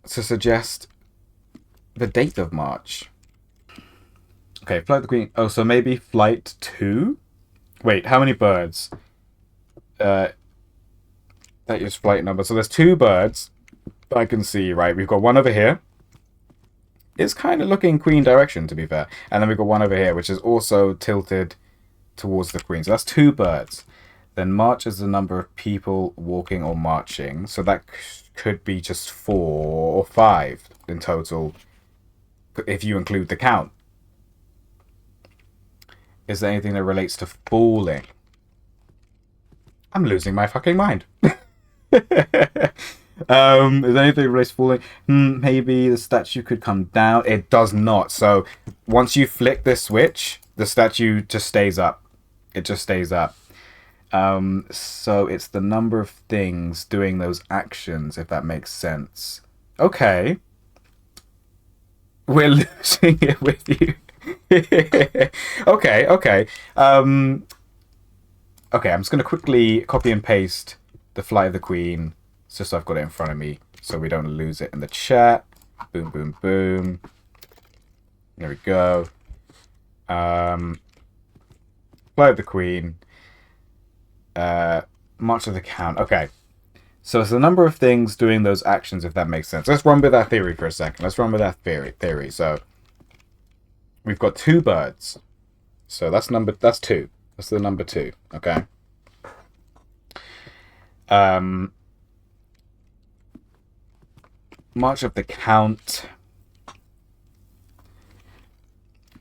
Speaker 1: to suggest the date of March. Okay, Flight of the Queen. Oh, so maybe Flight 2? Wait, how many birds? That is flight number. So there's two birds I can see, right? We've got one over here. It's kind of looking Queen direction, to be fair. And then we've got one over here, which is also tilted towards the Queen. So that's two birds. Then March is the number of people walking or marching. So that could be just 4 or 5 in total, if you include the count. Is there anything that relates to falling? I'm losing my fucking mind. Is there anything that relates to falling? Maybe the statue could come down. It does not. So once you flick this switch, the statue just stays up. It just stays up. So it's the number of things doing those actions, if that makes sense. Okay. We're losing it with you. Okay. Okay, I'm just going to quickly copy and paste the Flight of the Queen, just so I've got it in front of me, so we don't lose it in the chat. Boom, boom, boom. There we go. Flight of the Queen. March of the Count. Okay. So it's the number of things doing those actions, if that makes sense. Let's run with that theory for a second. Let's run with that theory. So we've got two birds. So that's two. That's the number 2. Okay. March of the Count.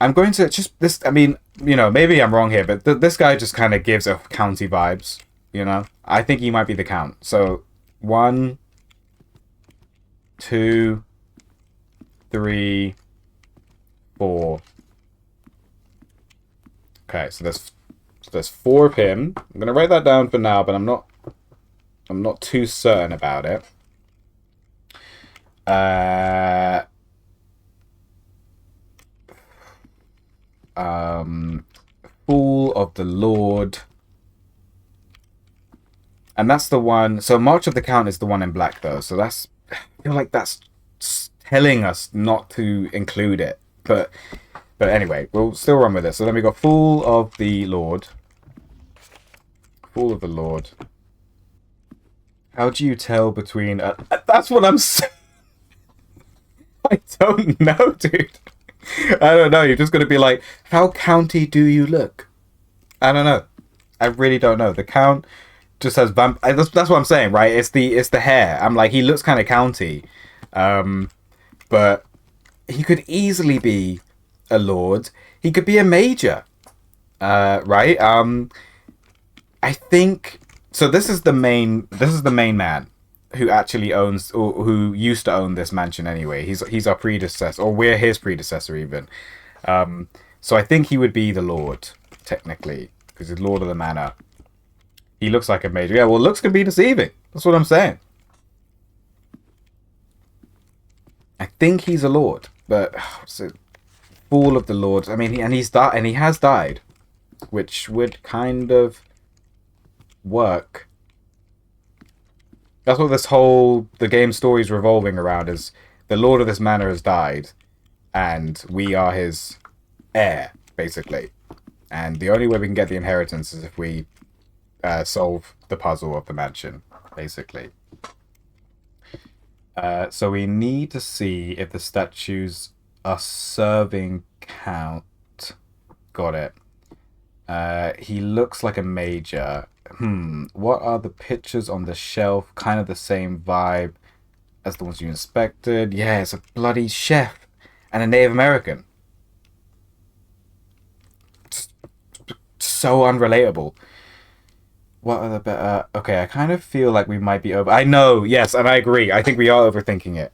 Speaker 1: I'm going to just this. I mean, maybe I'm wrong here, but this guy just kind of gives a county vibes. I think he might be the Count. So 1, 2, 3, 4. Okay, so there's 4 of him. I'm gonna write that down for now, but I'm not too certain about it. Fool of the Lord. And that's the one. So March of the Count is the one in black, though. So I feel like that's telling us not to include it. But anyway, we'll still run with it. So then we got Fool of the Lord. Fool of the Lord. How do you tell between... that's what I'm saying. I don't know, dude. I don't know. You're just going to be like, how county do you look? I don't know. I really don't know. The Count just has that's what I'm saying, right? It's the hair. I'm like, he looks kind of county. But he could easily be a lord. He could be a major. Right? I think so. This is the main man who actually owns, or who used to own this mansion anyway. He's our predecessor, or we're his predecessor even. So I think he would be the lord, technically, because he's lord of the manor. He looks like a major. Yeah, well, looks can be deceiving. That's what I'm saying. I think he's a lord, but so, Fool of the Lord. I mean, he has died, which would kind of work. That's what the game story is revolving around, is the lord of this manor has died, and we are his heir, basically. And the only way we can get the inheritance is if we solve the puzzle of the mansion, basically. So we need to see if the statues are serving Count. Got it. He looks like a major. What are the pictures on the shelf? Kind of the same vibe as the ones you inspected. Yeah, it's a bloody chef and a Native American. It's so unrelatable. What are the better? Okay, I kind of feel like we might be over. I know, yes, and I agree. I think we are overthinking it.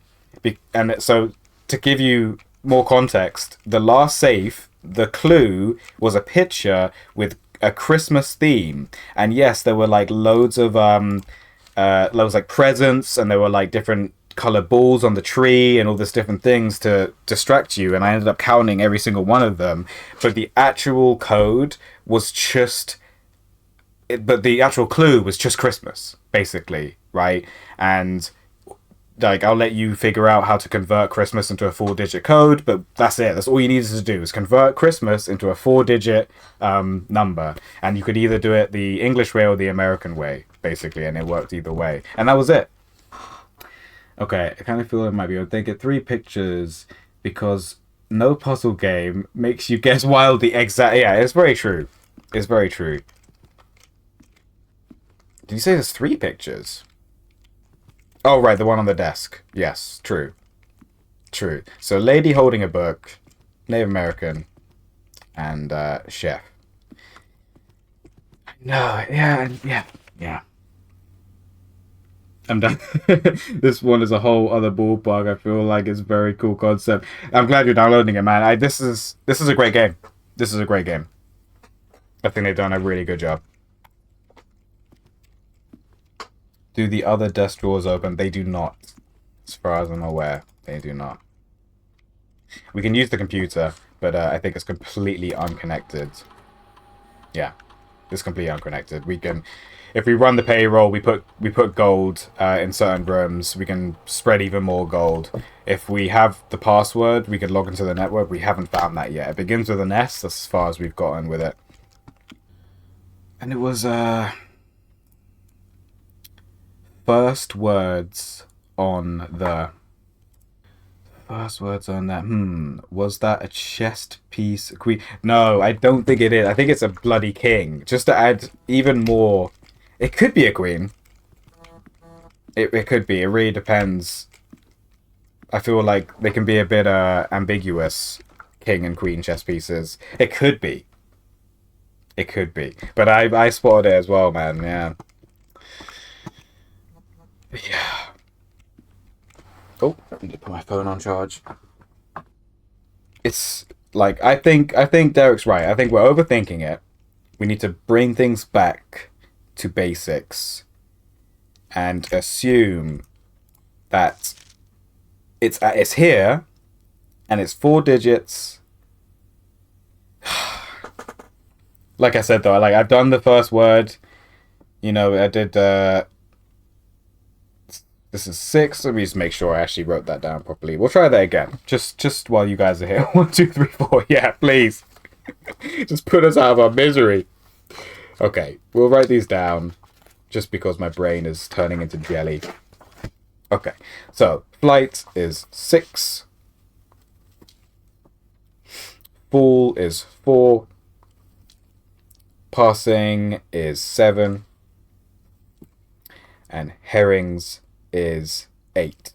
Speaker 1: And so, to give you more context, the last safe, the clue was a picture with a Christmas theme, and yes, there were like loads like presents, and there were like different colored balls on the tree and all this different things to distract you, and I ended up counting every single one of them, but the actual code was just but the actual clue was just Christmas, basically, right? And like, I'll let you figure out how to convert Christmas into a 4-digit code, but that's it. That's all you needed to do is convert Christmas into a 4-digit number, and you could either do it the English way or the American way, basically, and it worked either way. And that was it. Okay, I kind of feel it might be. I'm thinking 3 pictures because no puzzle game makes you guess wildly exact. Yeah, it's very true. It's very true. Did you say there's 3 pictures? Oh, right, the one on the desk. Yes, true. True. So, lady holding a book, Native American, and chef. No, yeah. I'm done. This one is a whole other ballpark. I feel like it's a very cool concept. I'm glad you're downloading it, man. This is a great game. This is a great game. I think they've done a really good job. Do the other desk drawers open? They do not. As far as I'm aware, they do not. We can use the computer, but I think it's completely unconnected. Yeah, it's completely unconnected. We can, if we run the payroll, we put gold in certain rooms. We can spread even more gold. If we have the password, we can log into the network. We haven't found that yet. It begins with an S. That's as far as we've gotten with it. And it was first words on that. Was that a chest piece? Queen? No, I don't think it is. I think it's a bloody king. Just to add even more. It could be a queen. It could be. It really depends. I feel like they can be a bit ambiguous, king and queen chess pieces. It could be. It could be. But I spotted it as well, man. Yeah. Yeah. Oh, I need to put my phone on charge. It's like I think Derek's right. I think we're overthinking it. We need to bring things back to basics and assume that it's here and it's 4 digits. Like I said though, like I've done the first word. You know, I did this is 6. Let me just make sure I actually wrote that down properly. We'll try that again. Just while you guys are here. 1, 2, 3, 4. Yeah, please. Just put us out of our misery. Okay, we'll write these down just because my brain is turning into jelly. Okay, so flight is 6. Fool is 4. Passing is 7. And herrings is 8.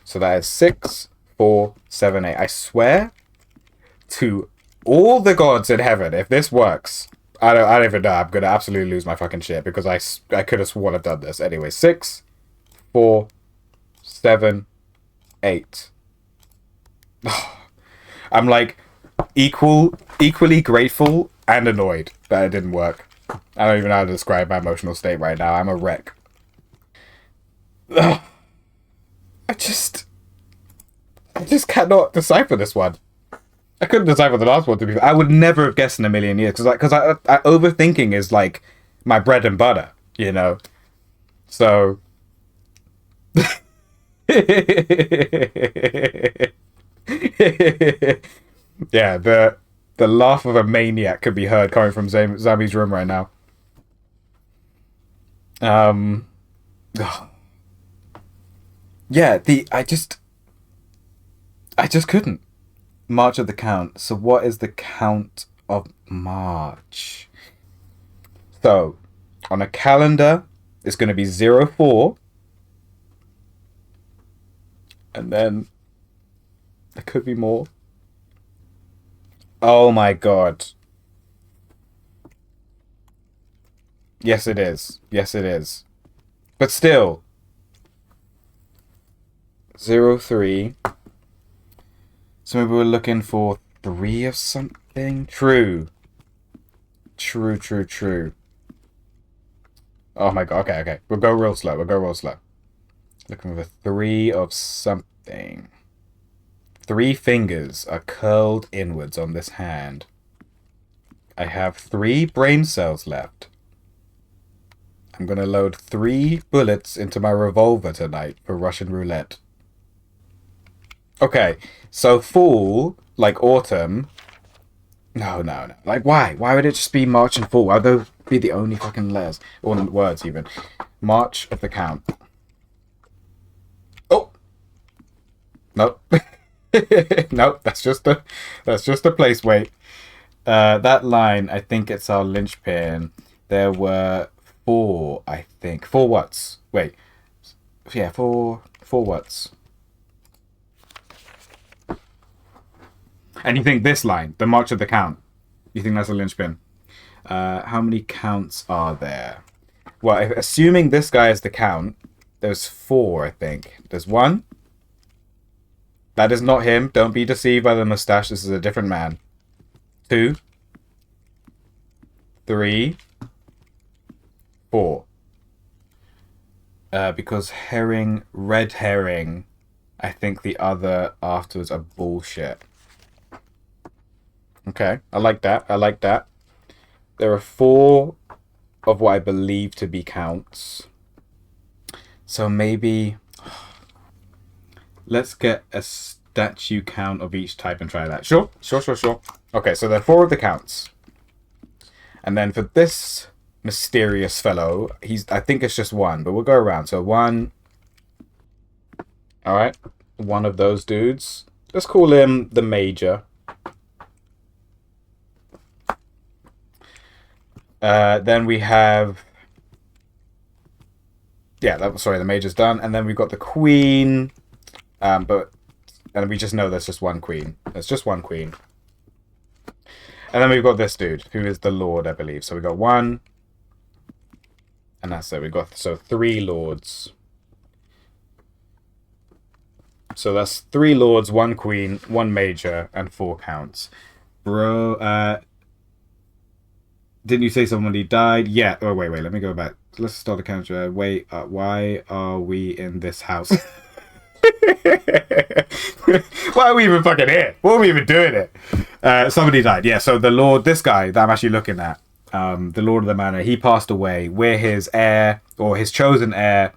Speaker 1: So that is 6, 4, 7, 8. I swear to all the gods in heaven, if this works, I don't even know. I'm gonna absolutely lose my fucking shit because I could have sworn I've done this. Anyway, 6, 4, 7, 8. I'm like equally grateful and annoyed that it didn't work. I don't even know how to describe my emotional state right now. I'm a wreck. I just cannot decipher this one. I couldn't decipher the last one, to be fair. I would never have guessed in a million years because overthinking is like my bread and butter, you know. So yeah, the laugh of a maniac could be heard coming from Zami's room right now. Yeah, I just couldn't. March of the Count. So what is the count of March. So, on a calendar, it's going to be 04. And then there could be more. Oh my god. Yes, it is. Yes, it is. But still. 03. So maybe we're looking for 3 of something? True. True. Oh my god. Okay. We'll go real slow. Looking for 3 of something. 3 fingers are curled inwards on this hand. I have 3 brain cells left. I'm gonna load 3 bullets into my revolver tonight for Russian roulette. Okay, so fall, like autumn. No. Like, why? Why would it just be March and fall? Why would those be the only fucking letters? Or words, even. March of the count. Oh! Nope. Nope, that's just a place. Wait. That line, I think it's our linchpin. There were 4, I think. 4 whats? Wait. Yeah, 4 whats? And you think this line, the March of the count, you think that's a linchpin? How many counts are there? Well, assuming this guy is the count, there's 4, I think. There's 1. That is not him. Don't be deceived by the mustache. This is a different man. 2. 3. 4. Because herring, red herring, I think the other afterwards are bullshit. Okay, I like that. There are 4 of what I believe to be counts. So maybe let's get a statue count of each type and try that. Sure. Okay, so there are 4 of the counts. And then for this mysterious fellow, I think it's just 1, but we'll go around. So 1. Alright. 1 of those dudes. Let's call him the Major. Then we have... Yeah, the Major's done. And then we've got the Queen. And we just know there's just 1 Queen. There's just 1 Queen. And then we've got this dude, who is the Lord, I believe. So we got 1. And that's it. We got 3 Lords. So that's 3 Lords, 1 Queen, 1 Major, and 4 counts. Bro, didn't you say somebody died? Yeah. Oh, wait. Let me go back. Let's start the counter. Wait, why are we in this house? Why are we even fucking here? What are we even doing here? Somebody died. Yeah, so the Lord, this guy that I'm actually looking at, the Lord of the Manor, he passed away. We're his heir, or his chosen heir.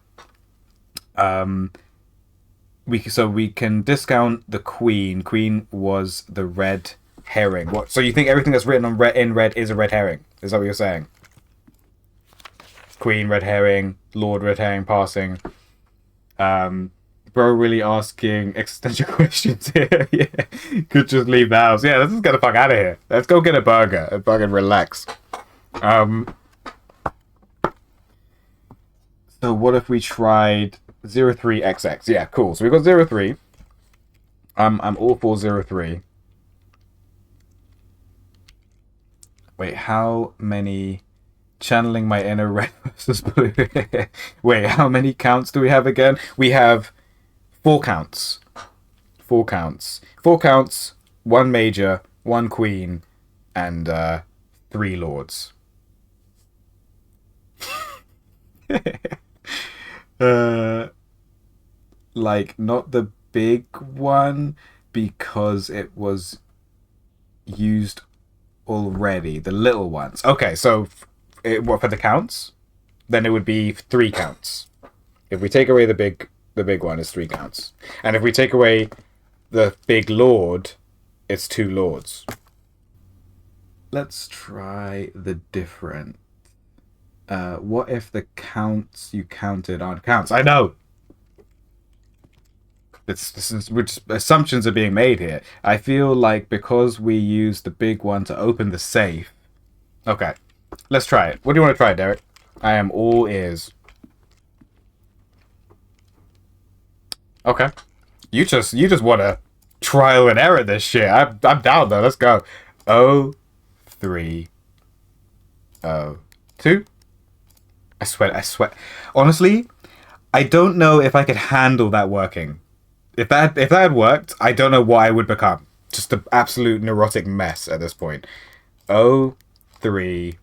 Speaker 1: We can discount the Queen. Queen was the red herring. What? So you think everything that's written on in red is a red herring? Is that what you're saying? Queen, red herring, Lord, red herring, passing. Bro, really asking existential questions here. Yeah, could just leave the house. Yeah, let's just get the fuck out of here. Let's go get a burger and fucking relax. So what if we tried 03XX? Yeah, cool. So we got 03. I'm all for 03. Wait, how many... Channeling my inner red versus blue. Wait, how many counts do we have again? We have 4 counts. 4 counts. 4 counts, 1 Major, 1 Queen, and 3 Lords. Like, not the big one, because it was used already. The little ones. Okay, so... what for the counts? Then it would be 3 counts. If we take away the big one, it's 3 counts. And if we take away the big Lord, it's 2 Lords. Let's try the different. What if the counts you counted aren't counts? I know. This is which assumptions are being made here. I feel like because we used the big one to open the safe. Okay, let's try it. What do you want to try, Derek? I am all ears. Okay, you just want to trial and error this shit. I'm down though. Let's go. 03 02. I sweat. Honestly, I don't know if I could handle that working. If that had worked, I don't know what I would become. Just an absolute neurotic mess at this point. 03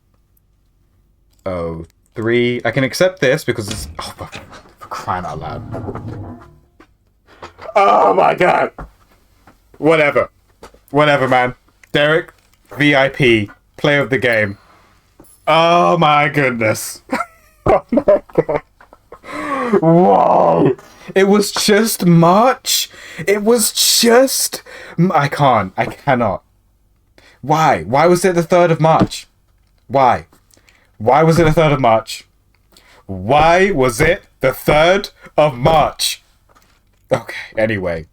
Speaker 1: 03. I can accept this because it's for crying out loud. Oh my god. Whatever, man. Derek, VIP, player of the game. Oh my goodness. Oh my god. Whoa. It was just March. It was just... I cannot. Why? Why was it the 3rd of March? Why? Why was it the 3rd of March? Why was it the 3rd of March? Okay, anyway.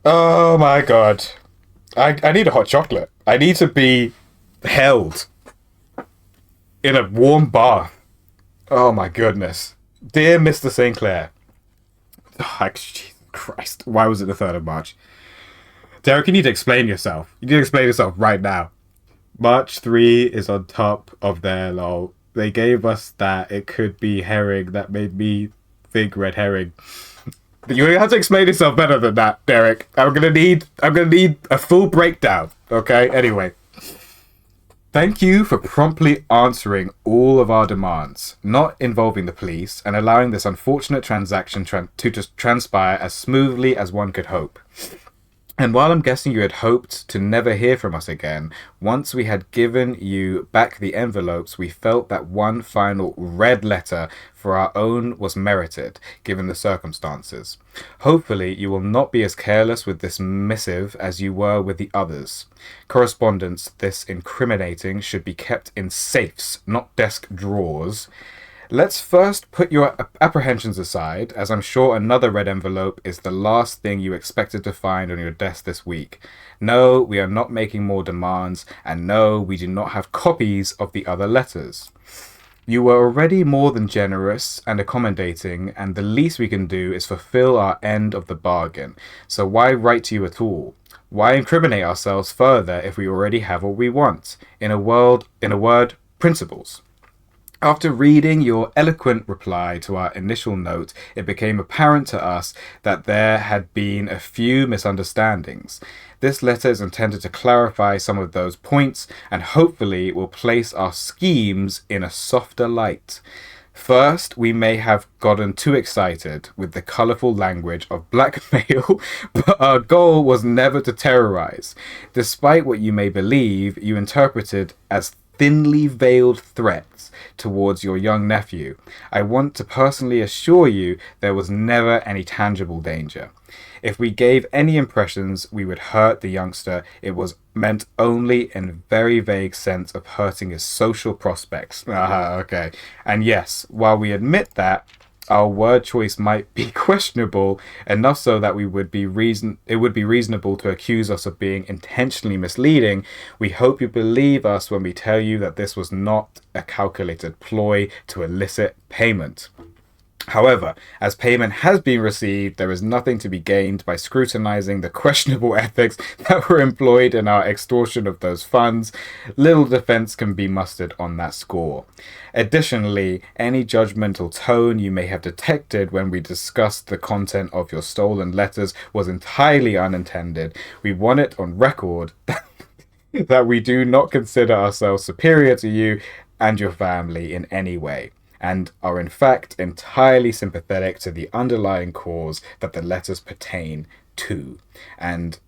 Speaker 1: Oh my god. I need a hot chocolate. I need to be held in a warm bath. Oh my goodness. Dear Mr. St. Clair. Oh, Jesus Christ. Why was it the 3rd of March? Derek, you need to explain yourself. You need to explain yourself right now. March 3 is on top of their lol. They gave us that it could be herring. That made me think red herring. You have to explain yourself better than that, Derek. I'm gonna need a full breakdown. Okay? Anyway. Thank you for promptly answering all of our demands, not involving the police, and allowing this unfortunate transaction to just transpire as smoothly as one could hope. And while I'm guessing you had hoped to never hear from us again, once we had given you back the envelopes, we felt that one final red letter for our own was merited, given the circumstances. Hopefully, you will not be as careless with this missive as you were with the others. Correspondence this incriminating should be kept in safes, not desk drawers. Let's first put your apprehensions aside, as I'm sure another red envelope is the last thing you expected to find on your desk this week. No, we are not making more demands, and no, we do not have copies of the other letters. You were already more than generous and accommodating, and the least we can do is fulfill our end of the bargain. So why write to you at all? Why incriminate ourselves further if we already have what we want? In a word, principles. After reading your eloquent reply to our initial note, it became apparent to us that there had been a few misunderstandings. This letter is intended to clarify some of those points and hopefully will place our schemes in a softer light. First, we may have gotten too excited with the colourful language of blackmail, but our goal was never to terrorize. Despite what you may believe, you interpreted as thinly veiled threats towards your young nephew. I want to personally assure you there was never any tangible danger. If we gave any impressions we would hurt the youngster, it was meant only in a very vague sense of hurting his social prospects. Okay. And yes, while we admit that our word choice might be questionable, enough so that it would be reasonable to accuse us of being intentionally misleading, we hope you believe us when we tell you that this was not a calculated ploy to elicit payment. However, as payment has been received, there is nothing to be gained by scrutinizing the questionable ethics that were employed in our extortion of those funds. Little defense can be mustered on that score. Additionally, any judgmental tone you may have detected when we discussed the content of your stolen letters was entirely unintended. We want it on record that we do not consider ourselves superior to you and your family in any way, and are in fact entirely sympathetic to the underlying cause that the letters pertain to. And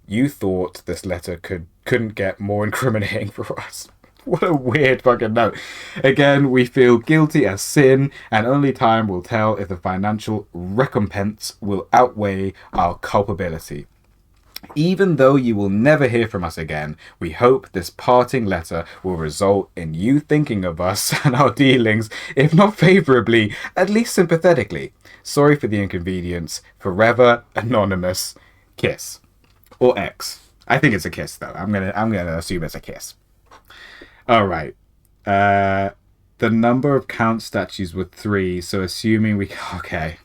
Speaker 1: you thought this letter couldn't get more incriminating for us. What a weird fucking note. Again, we feel guilty as sin, and only time will tell if the financial recompense will outweigh our culpability. Even though you will never hear from us again, we hope this parting letter will result in you thinking of us and our dealings, if not favorably, at least sympathetically. Sorry for the inconvenience. Forever anonymous. Kiss. Or X. I think it's a kiss though. I'm gonna assume it's a kiss. Alright. The number of count statues were 3, so assuming we okay.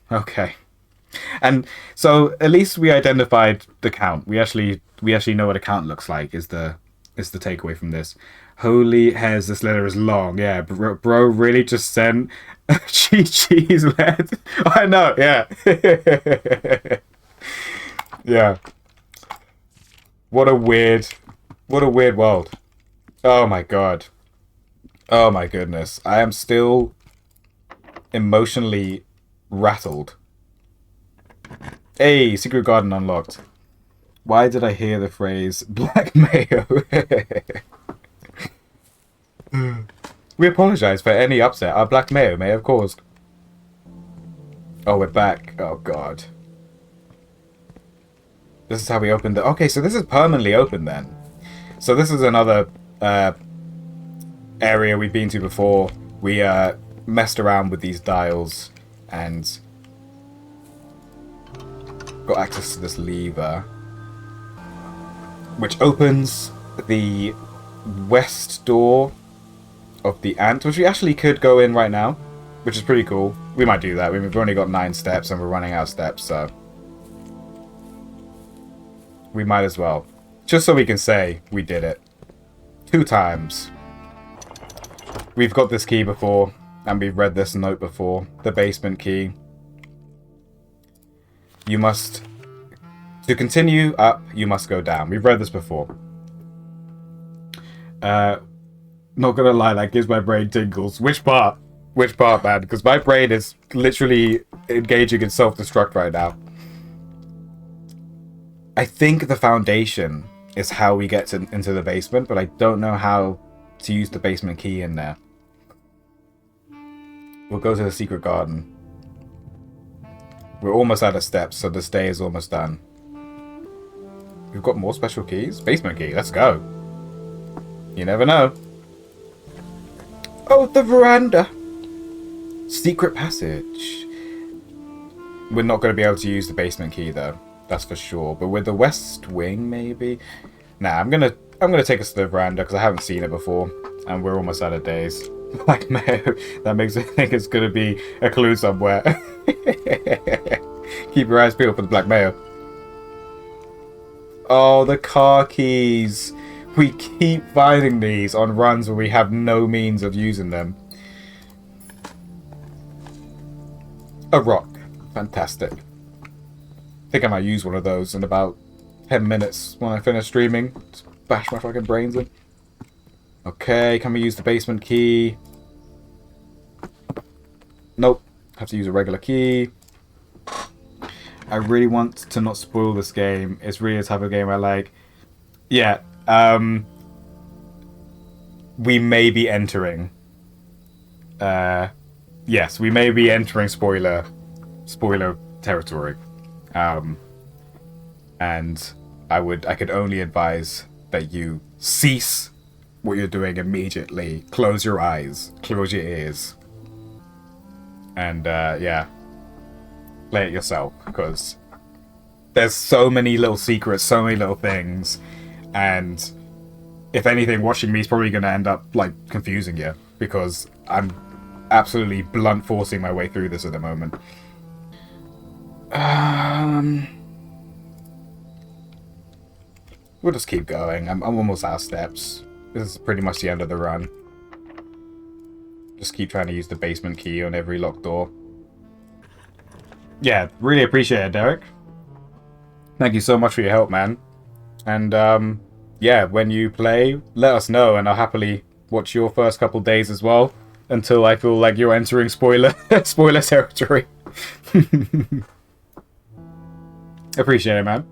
Speaker 1: And so at least we identified the count. We actually know what a count looks like. Is the takeaway from this? Holy hairs, this letter is long. Yeah, bro really just sent cheese letter. I know. Yeah, yeah. What a weird world. Oh my god. Oh my goodness. I am still emotionally rattled. Hey, secret garden unlocked. Why did I hear the phrase black mayo? We apologize for any upset our black mayo may have caused. Oh, we're back. Oh, God. This is how we opened the... Okay, so this is permanently open then. So this is another area we've been to before. We messed around with these dials and got access to this lever, which opens the west door of the ant, which we actually could go in right now, which is pretty cool. We might do that. We've only got 9 steps and we're running out of steps, so we might as well. Just so we can say we did it. 2 times. We've got this key before, and we've read this note before. The basement key. You must... To continue up, you must go down. We've read this before. Not gonna lie, that gives my brain tingles. Which part? Which part, man? Because my brain is literally engaging in self-destruct right now. I think the foundation is how we get into the basement, but I don't know how to use the basement key in there. We'll go to the secret garden. We're almost out of steps, so this day is almost done. We've got more special keys? Basement key, let's go. You never know. Oh, the veranda! Secret passage. We're not going to be able to use the basement key, though. That's for sure. But with the west wing, maybe? Nah, I'm gonna take us to the veranda, because I haven't seen it before. And we're almost out of days. Black mayo. That makes me think it's going to be a clue somewhere. Keep your eyes peeled for the black mayo. Oh, the car keys. We keep finding these on runs where we have no means of using them. A rock. Fantastic. I think I might use one of those in about 10 minutes when I finish streaming. Just bash my fucking brains in. Okay, can we use the basement key? Nope. Have to use a regular key. I really want to not spoil this game. It's really a type of game I like. Yeah, we may be entering. Yes, we may be entering spoiler territory. And I could only advise that you cease what you're doing immediately. Close your eyes, close your ears, and yeah, play it yourself, because there's so many little secrets, so many little things, and if anything, watching me is probably going to end up like confusing you, because I'm absolutely blunt forcing my way through this at the moment. We'll just keep going. I'm almost out of steps. This is pretty much the end of the run. Just keep trying to use the basement key on every locked door. Yeah, really appreciate it, Derek. Thank you so much for your help, man. And yeah, when you play, let us know, and I'll happily watch your first couple days as well, until I feel like you're entering spoiler territory. Appreciate it, man.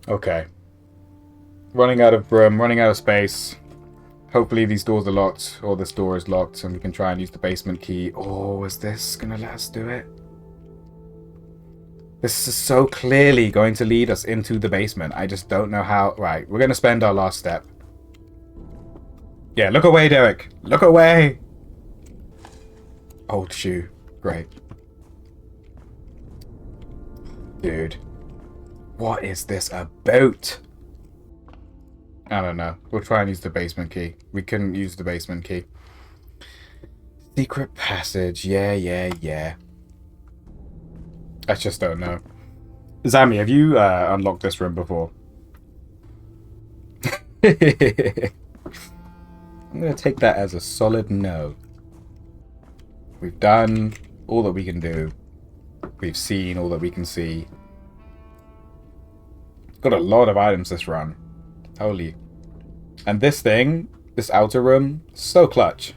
Speaker 1: Okay. Running out of room, running out of space. Hopefully these doors are locked, or this door is locked, and we can try and use the basement key. Oh, is this gonna let us do it? This is so clearly going to lead us into the basement. I just don't know how. Right, we're gonna spend our last step. Yeah, look away, Derek. Look away. Old shoe. Great. Dude. What is this about? I don't know. We'll try and use the basement key. We couldn't use the basement key. Secret passage. Yeah. I just don't know. Zammy, have you unlocked this room before? I'm going to take that as a solid no. We've done all that we can do. We've seen all that we can see. Got a lot of items this run. Holy. And this thing, this outer room, so clutch.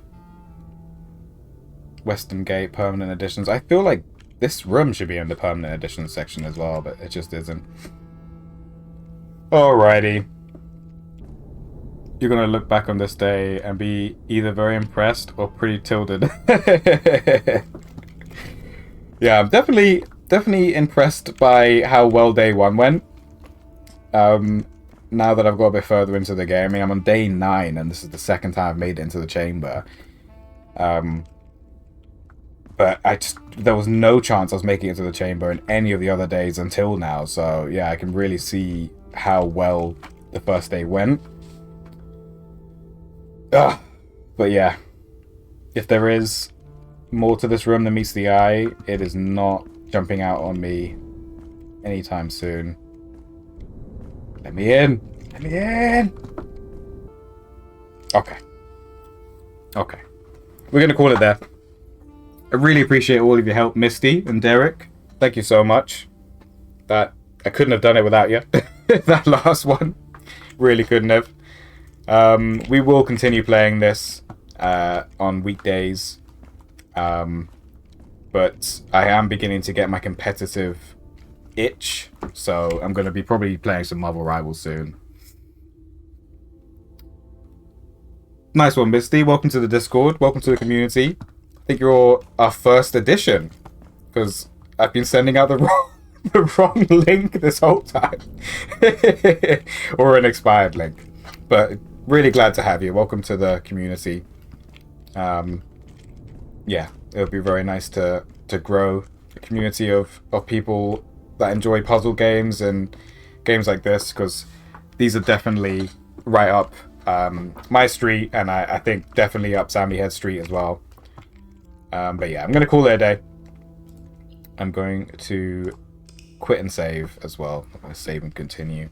Speaker 1: Western Gate, permanent editions. I feel like this room should be in the permanent editions section as well, but it just isn't. Alrighty. You're going to look back on this day and be either very impressed or pretty tilted. Yeah, I'm definitely impressed by how well day 1 went. Now that I've got a bit further into the game, I mean, I'm on day 9, and this is the second time I've made it into the chamber. But there was no chance I was making it to the chamber in any of the other days until now. So yeah, I can really see how well the first day went. Ugh. But yeah, if there is more to this room than meets the eye, it is not jumping out on me anytime soon. Let me in! Let me in! Okay. We're going to call it there. I really appreciate all of your help, Misty and Derek. Thank you so much. I couldn't have done it without you. That last one. Really couldn't have. We will continue playing this on weekdays. But I am beginning to get my competitive itch. So I'm going to be probably playing some Marvel Rivals soon. Nice one, Misty. Welcome to the Discord. Welcome to the community. I think you're our first edition. Because I've been sending out the wrong link this whole time. Or an expired link. But really glad to have you. Welcome to the community. Yeah, it would be very nice to grow a community of people that enjoy puzzle games and games like this, because these are definitely right up my street, and I think definitely up Sammy Head Street as well. But yeah, I'm going to call it a day. I'm going to quit and save as well. I'm going to save and continue.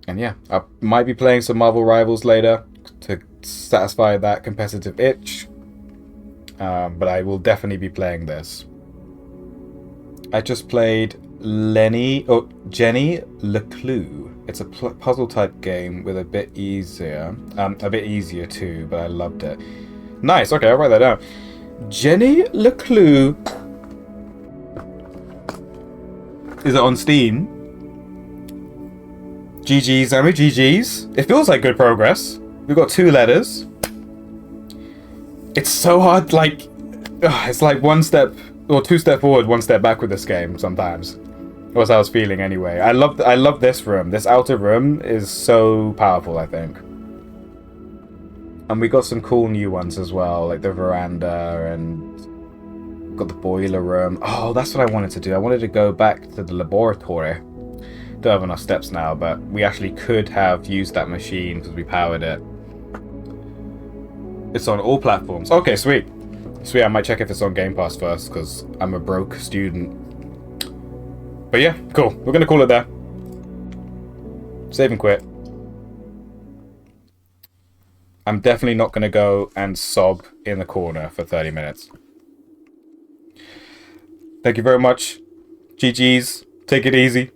Speaker 1: And yeah, I might be playing some Marvel Rivals later to satisfy that competitive itch. But I will definitely be playing this. I just played Jenny Leclue. It's a puzzle type game with a bit easier too, but I loved it. Nice. Okay, I'll write that down. Jenny Leclue. Is it on Steam? GG's, Amy. GG's. It feels like good progress. We've got 2 letters. It's so hard, like, it's like 1 step or 2 step forward, 1 step back with this game sometimes. That's how I was feeling anyway. I love this room. This outer room is so powerful, I think. And we got some cool new ones as well, like the veranda, and got the boiler room. Oh, that's what I wanted to do. I wanted to go back to the laboratory. Don't have enough steps now, but we actually could have used that machine because we powered it. It's on all platforms. Okay, sweet. Sweet, I might check if it's on Game Pass first, because I'm a broke student. But yeah, cool. We're going to call it there. Save and quit. I'm definitely not going to go and sob in the corner for 30 minutes. Thank you very much. GG's. Take it easy.